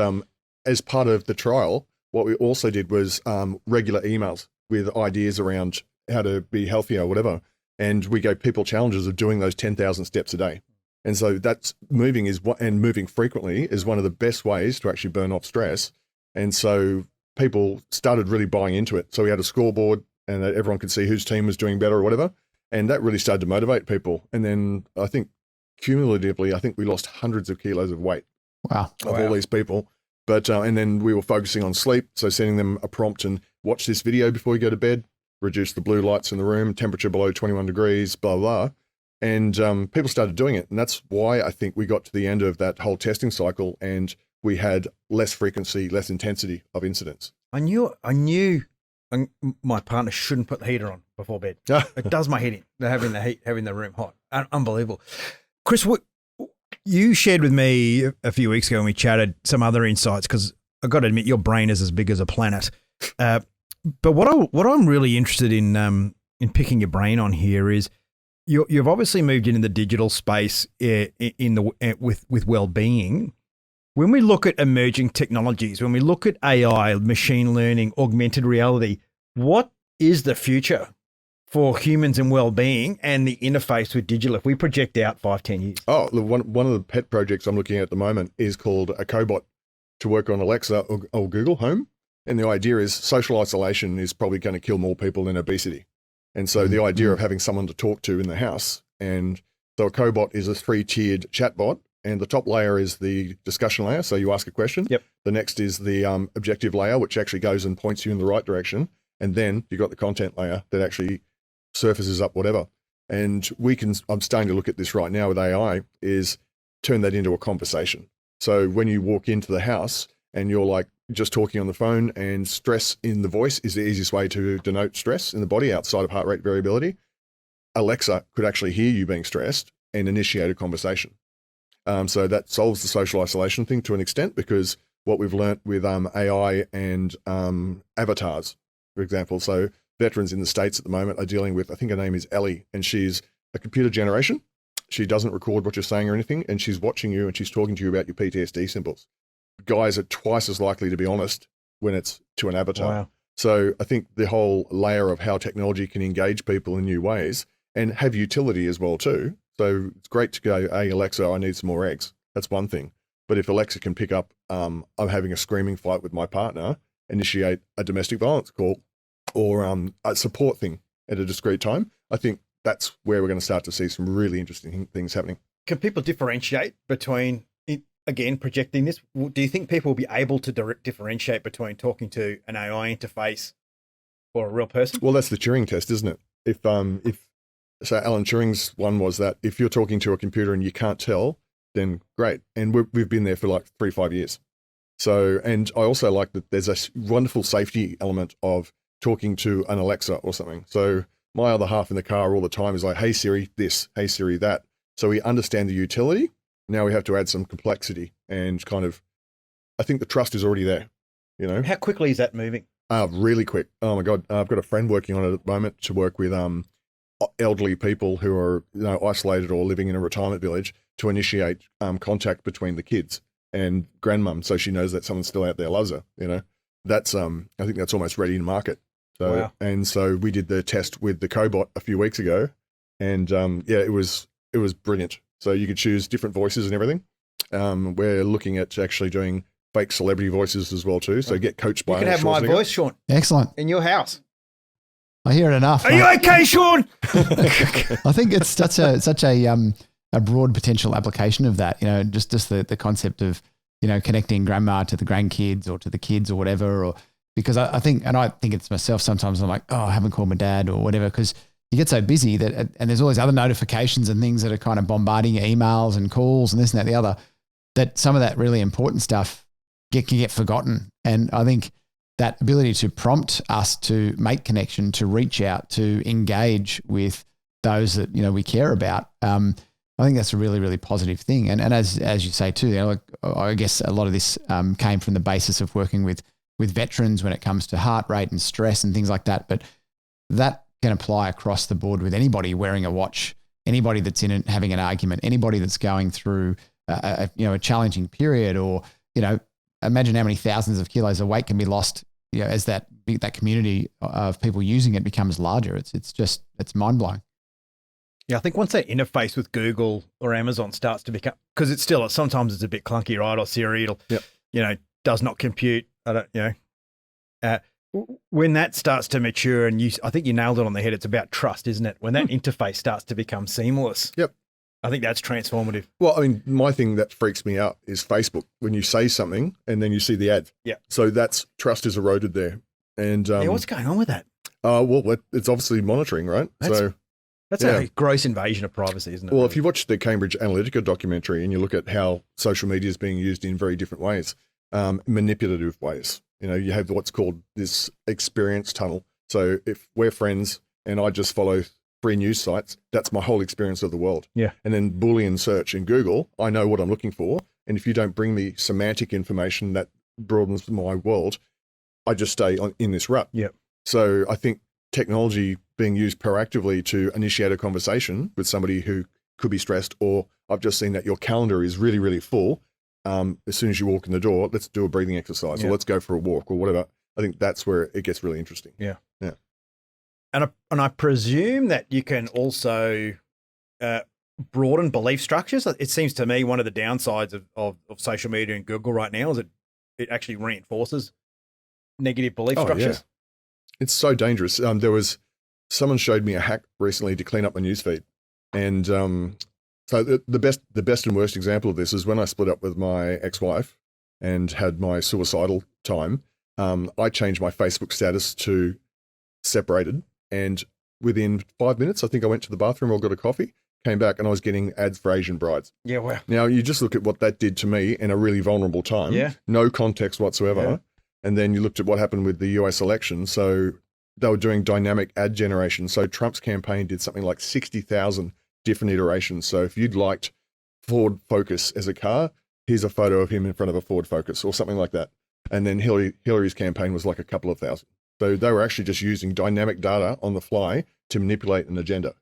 S1: as part of the trial, what we also did was regular emails with ideas around how to be healthier or whatever. And we gave people challenges of doing those 10,000 steps a day. And so that's moving frequently is one of the best ways to actually burn off stress. And so people started really buying into it. So we had a scoreboard and everyone could see whose team was doing better or whatever. And that really started to motivate people. And then I think cumulatively, we lost hundreds of kilos of weight.
S3: Wow.
S1: Of all these people. But, and then we were focusing on sleep. So sending them a prompt and watch this video before you go to bed, reduce the blue lights in the room, temperature below 21 degrees, blah, blah. And people started doing it. And that's why I think we got to the end of that whole testing cycle and we had less frequency, less intensity of incidents.
S4: I knew my partner shouldn't put the heater on before bed. It does my head in, having the room hot. Unbelievable. Chris, you shared with me a few weeks ago when we chatted some other insights, because I've got to admit your brain is as big as a planet. But what I'm really interested in picking your brain on here is you've obviously moved into the digital space with well-being. When we look at emerging technologies, when we look at AI, machine learning, augmented reality, what is the future for humans and well-being and the interface with digital if we project out 5-10 years?
S1: Oh, one of the pet projects I'm looking at the moment is called a cobot to work on Alexa or Google Home. And the idea is social isolation is probably going to kill more people than obesity. And so the idea of having someone to talk to in the house. And so a cobot is a 3-tiered chatbot. And the top layer is the discussion layer. So you ask a question.
S4: Yep.
S1: The next is the objective layer, which actually goes and points you in the right direction. And then you've got the content layer that actually surfaces up whatever. And I'm starting to look at this right now with AI, is turn that into a conversation. So when you walk into the house and you're like just talking on the phone, and stress in the voice is the easiest way to denote stress in the body outside of heart rate variability, Alexa could actually hear you being stressed and initiate a conversation. So that solves the social isolation thing to an extent, because what we've learnt with AI and avatars, for example. So veterans in the States at the moment are dealing with, I think her name is Ellie, and she's a computer generation. She doesn't record what you're saying or anything, and she's watching you and she's talking to you about your PTSD symbols. Guys are twice as likely to be honest when it's to an avatar.
S4: Wow.
S1: So I think the whole layer of how technology can engage people in new ways and have utility as well too. So it's great to go, hey, Alexa, I need some more eggs. That's one thing. But if Alexa can pick up, I'm having a screaming fight with my partner, initiate a domestic violence call or a support thing at a discrete time, I think that's where we're going to start to see some really interesting things happening.
S4: Can people differentiate between, again, projecting this? Do you think people will be able to differentiate between talking to an AI interface or a real person?
S1: Well, that's the Turing test, isn't it? So Alan Turing's one was that if you're talking to a computer and you can't tell, then great. And we've been there for like 3-5 years. So, and I also like that there's a wonderful safety element of talking to an Alexa or something. So my other half in the car all the time is like, hey Siri, this, hey Siri, that. So we understand the utility. Now we have to add some complexity and kind of, I think the trust is already there, you know?
S4: How quickly is that moving?
S1: Really quick. Oh my God. I've got a friend working on it at the moment to work with elderly people who are, you know, isolated or living in a retirement village to initiate contact between the kids and grandmum, so she knows that someone still out there loves her. You know, that's I think that's almost ready to market. So
S4: wow.
S1: And so we did the test with the cobot a few weeks ago, and yeah, it was brilliant. So you could choose different voices and everything. We're looking at actually doing fake celebrity voices as well too. So get coached by.
S4: You can have my voice, Sean.
S3: Excellent.
S4: In your house.
S3: I hear it enough.
S4: Are you okay, Sean?
S3: I think it's such a broad potential application of that. You know, just the concept of, you know, connecting grandma to the grandkids or to the kids or whatever. Or because I think it's myself sometimes. I'm like, oh, I haven't called my dad or whatever, because you get so busy that, and there's all these other notifications and things that are kind of bombarding your emails and calls and this and that, the other, that some of that really important stuff can get forgotten. And I think that ability to prompt us to make connection, to reach out, to engage with those that, you know, we care about. I think that's a really, really positive thing. And as you say too, you know, I guess a lot of this came from the basis of working with veterans when it comes to heart rate and stress and things like that. But that can apply across the board with anybody wearing a watch, anybody that's having an argument, anybody that's going through a challenging period, or, you know, imagine how many thousands of kilos of weight can be lost, you know, as that community of people using it becomes larger. It's mind blowing.
S4: Yeah, I think once that interface with Google or Amazon starts to become, because sometimes it's a bit clunky, right? Or Siri, it'll, you know, does not compute. I don't, you know, when that starts to mature, and I think you nailed it on the head. It's about trust, isn't it? When that interface starts to become seamless.
S1: Yep.
S4: I think that's transformative.
S1: Well, I mean, my thing that freaks me out is Facebook, when you say something and then you see the ad.
S4: Yeah.
S1: So that's trust is eroded there. And
S4: what's going on with that?
S1: Well, it's obviously monitoring, right?
S4: That's a gross invasion of privacy, isn't it?
S1: Well, if you watch the Cambridge Analytica documentary and you look at how social media is being used in very different ways, manipulative ways, you know, you have what's called this experience tunnel. So if we're friends and I just follow free news sites, that's my whole experience of the world.
S4: Yeah.
S1: And then Boolean search in Google, I know what I'm looking for. And if you don't bring me semantic information that broadens my world, I just stay in this rut.
S4: Yeah. So
S1: I think technology being used proactively to initiate a conversation with somebody who could be stressed, or I've just seen that your calendar is really, really full. As soon as you walk in the door, let's do a breathing exercise, or let's go for a walk or whatever. I think that's where it gets really interesting.
S4: Yeah.
S1: Yeah.
S4: And I presume that you can also broaden belief structures. It seems to me one of the downsides of social media and Google right now is it actually reinforces negative belief structures.
S1: Yeah. It's so dangerous. Someone showed me a hack recently to clean up my newsfeed, and so the best and worst example of this is when I split up with my ex-wife and had my suicidal time. I changed my Facebook status to separated, and within 5 minutes, I think I went to the bathroom or got a coffee, came back, and I was getting ads for Asian brides.
S4: Yeah, wow.
S1: Now, you just look at what that did to me in a really vulnerable time.
S4: Yeah.
S1: No context whatsoever.
S4: Yeah.
S1: And then you looked at what happened with the US election. So they were doing dynamic ad generation. So Trump's campaign did something like 60,000 different iterations. So if you'd liked Ford Focus as a car, here's a photo of him in front of a Ford Focus or something like that. And then Hillary's campaign was like a couple of thousand. So they were actually just using dynamic data on the fly to manipulate an agenda.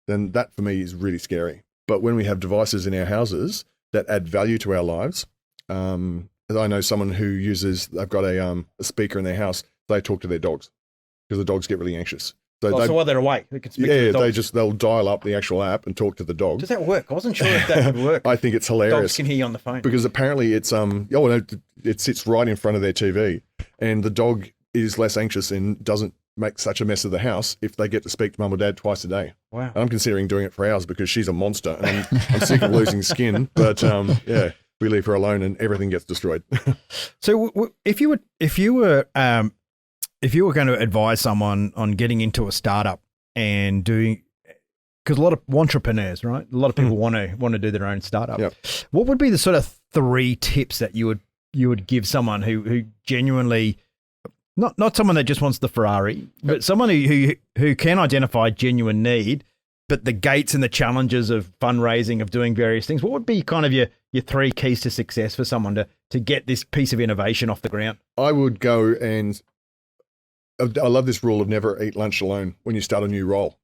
S1: Then that for me is really scary. But when we have devices in our houses that add value to our lives, I know someone who they've got a speaker in their house, they talk to their dogs because the dogs get really anxious.
S4: So while they're away, they can speak to the dogs.
S1: They'll dial up the actual app and talk to the dog.
S4: Does that work? I wasn't sure if that would work.
S1: I think it's hilarious.
S4: Dogs can hear you on the phone.
S1: Because apparently it sits right in front of their TV, and the dog is less anxious and doesn't make such a mess of the house if they get to speak to mum or dad twice a day.
S4: Wow.
S1: And I'm considering doing it for ours because she's a monster and I'm sick of losing skin. But yeah, we leave her alone and everything gets destroyed.
S4: So if you were going to advise someone on getting into a startup and doing, because a lot of entrepreneurs, right? A lot of people want to do their own startup.
S1: Yep.
S4: What would be the sort of 3 tips that you would give someone who genuinely, not someone that just wants the Ferrari, but someone who can identify genuine need, but the gates and the challenges of fundraising, of doing various things? What would be kind of your 3 keys to success for someone to get this piece of innovation off the ground?
S1: I would go and I love this rule of never eat lunch alone when you start a new role.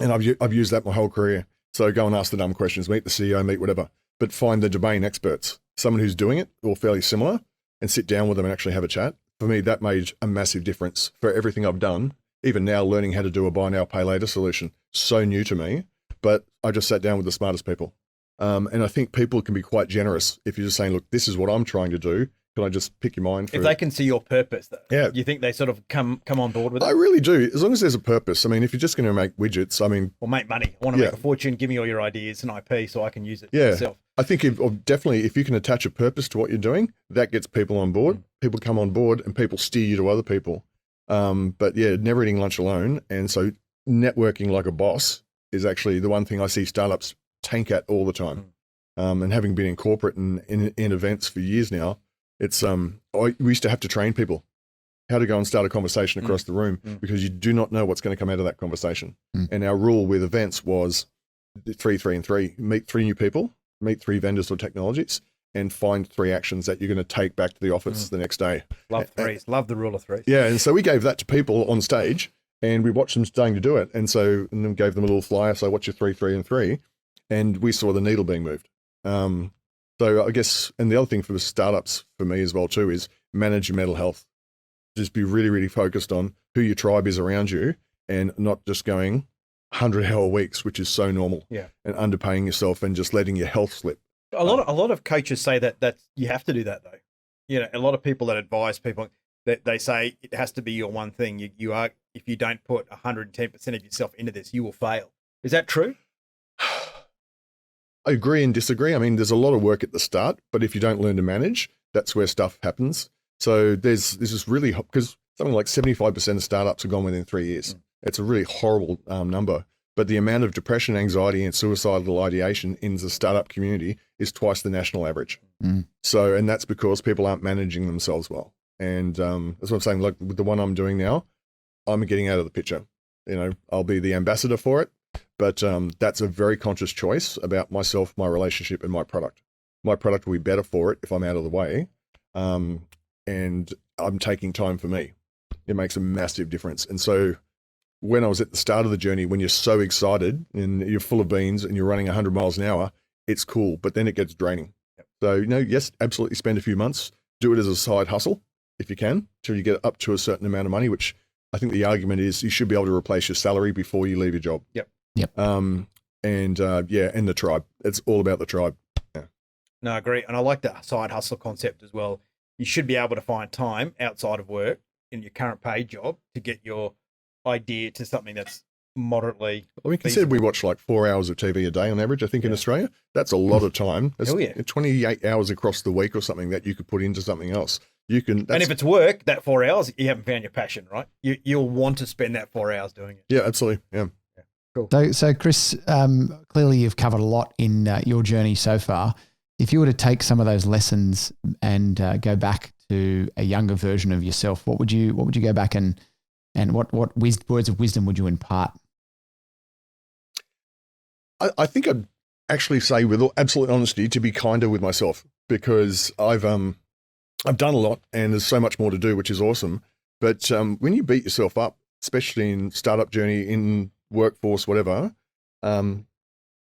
S1: And I've used that my whole career. So go and ask the dumb questions, meet the CEO, meet whatever, but find the domain experts, someone who's doing it or fairly similar, and sit down with them and actually have a chat. For me, that made a massive difference for everything I've done. Even now, learning how to do a buy now, pay later solution, so new to me, but I just sat down with the smartest people. And I think people can be quite generous if you're just saying, look, this is what I'm trying to do. Can I just pick your mind?
S4: If they can see your purpose, though,
S1: yeah,
S4: you think they sort of come on board with it?
S1: I really do. As long as there's a purpose. I mean, if you're just going to make widgets,
S4: or make money. I want to make a fortune. Give me all your ideas and IP so I can use it myself.
S1: I think definitely if you can attach a purpose to what you're doing, that gets people on board. People come on board and people steer you to other people. But yeah, never eating lunch alone. And so networking like a boss is actually the one thing I see startups tank at all the time. And having been in corporate and in events for years now, it's we used to have to train people how to go and start a conversation across the room because you do not know what's going to come out of that conversation. And our rule with events was 3, 3, and 3. Meet 3 new people, meet 3 vendors or technologies, and find 3 actions that you're going to take back to the office the next day.
S4: Love 3s. Love the rule of 3s.
S1: Yeah, and so we gave that to people on stage, and we watched them starting to do it. And then gave them a little flyer. So what's your 3, 3, and 3? And we saw the needle being moved. So I guess, and the other thing for the startups for me as well too is manage your mental health. Just be really, really focused on who your tribe is around you and not just going 100-hour weeks, which is so normal.
S4: Yeah.
S1: And underpaying yourself and just letting your health slip.
S4: A lot of coaches say that you have to do that though. You know, a lot of people that advise people that they say it has to be your one thing. You are, if you don't put 110% of yourself into this, you will fail. Is that true?
S1: I agree and disagree. I mean, there's a lot of work at the start, but if you don't learn to manage, that's where stuff happens. So this is really, because something like 75% of startups are gone within 3 years. It's a really horrible number, but the amount of depression, anxiety, and suicidal ideation in the startup community is twice the national average. So, and that's because people aren't managing themselves well. And that's what I'm saying. Like with the one I'm doing now, I'm getting out of the picture. You know, I'll be the ambassador for it. But that's a very conscious choice about myself, my relationship, and my product. My product will be better for it if I'm out of the way, and I'm taking time for me. It makes a massive difference. And so when I was at the start of the journey, when you're so excited and you're full of beans and you're running 100 miles an hour, it's cool, but then it gets draining. So, yes, absolutely spend a few months, do it as a side hustle if you can, till you get up to a certain amount of money, which I think the argument is you should be able to replace your salary before you leave your job.
S4: Yep.
S1: And the tribe. It's all about the tribe. Yeah.
S4: No, I agree. And I like the side hustle concept as well. You should be able to find time outside of work in your current paid job to get your idea to something that's moderately.
S1: I mean, consider we watch like 4 hours of TV a day on average, I think, in Australia. That's a lot of time. That's
S4: Hell yeah.
S1: 28 hours across the week or something that you could put into something else. You can.
S4: And if it's work, that 4 hours, you haven't found your passion, right? You'll want to spend that 4 hours doing it.
S1: Yeah, absolutely. Yeah.
S4: Cool.
S3: So Chris, clearly you've covered a lot in your journey so far. If you were to take some of those lessons and go back to a younger version of yourself, what would you go back and what words of wisdom would you impart?
S1: I think I'd actually say, with absolute honesty, to be kinder with myself, because I've done a lot and there's so much more to do, which is awesome. But when you beat yourself up, especially in startup journey, in workforce, whatever,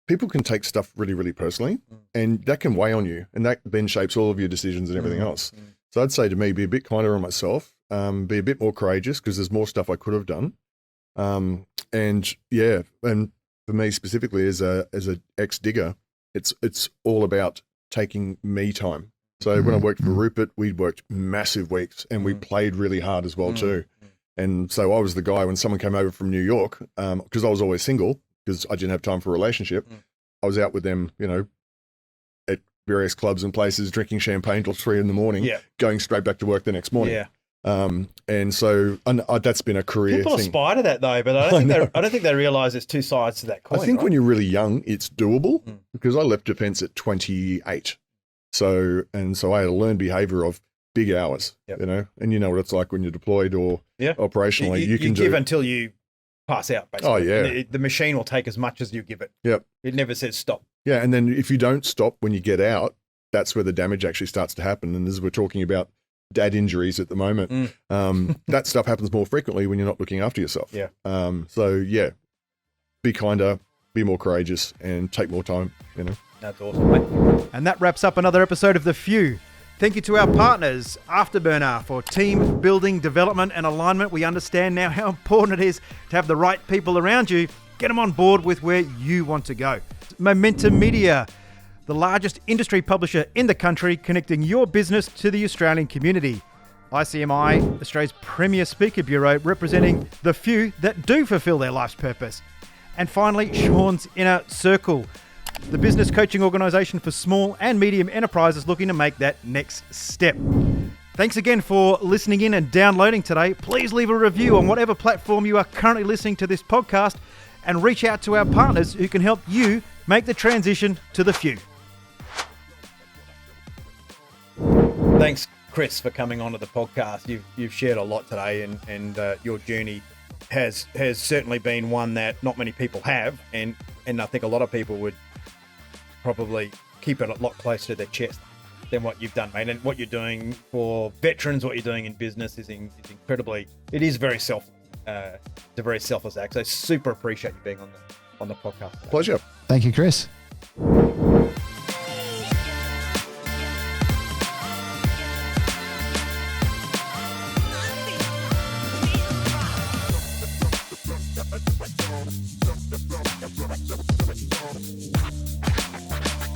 S1: people can take stuff really, really personally, and that can weigh on you, and that then shapes all of your decisions and everything else. So I'd say to me, be a bit kinder on myself, be a bit more courageous, because there's more stuff I could have done. And for me specifically, as a ex-digger, it's all about taking me time. So when I worked for Rupert, we worked massive weeks, and we played really hard as well too. And so I was the guy when someone came over from New York, because I was always single, because I didn't have time for a relationship. I was out with them, at various clubs and places, drinking champagne till 3 a.m, going straight back to work the next morning. And so that's been a career
S4: People
S1: thing.
S4: aspire to that though, but I don't think they realize there's two sides to that coin.
S1: I think
S4: right?
S1: when you're really young, it's doable, because I left defense at 28. So I had a learned behavior of big hours, and you know what it's like when you're deployed or operationally. You can
S4: give until you pass out, basically.
S1: Oh, yeah.
S4: The machine will take as much as you give it.
S1: Yep.
S4: It never says stop.
S1: Yeah, and then if you don't stop when you get out, that's where the damage actually starts to happen. And as we're talking about dad injuries at the moment, that stuff happens more frequently when you're not looking after yourself.
S4: Yeah.
S1: Be kinder, be more courageous, and take more time,
S4: That's awesome, mate.
S2: And that wraps up another episode of The Few. Thank you to our partners, Afterburner, for team building, development and alignment. We understand now how important it is to have the right people around you. Get them on board with where you want to go. Momentum Media, the largest industry publisher in the country, connecting your business to the Australian community. ICMI, Australia's premier speaker bureau, representing the few that do fulfill their life's purpose. And finally, Sean's Inner Circle, the business coaching organisation for small and medium enterprises looking to make that next step. Thanks again for listening in and downloading today. Please leave a review on whatever platform you are currently listening to this podcast, and reach out to our partners who can help you make the transition to the few.
S4: Thanks, Chris, for coming onto the podcast. You've shared a lot today, and your journey has certainly been one that not many people have, and I think a lot of people would probably keep it a lot closer to their chest than what you've done, mate. And what you're doing for veterans, what you're doing in business is incredibly. It is very selfless. It's a very selfless act. So super appreciate you being on the podcast today.
S1: Pleasure.
S3: Thank you, Chris.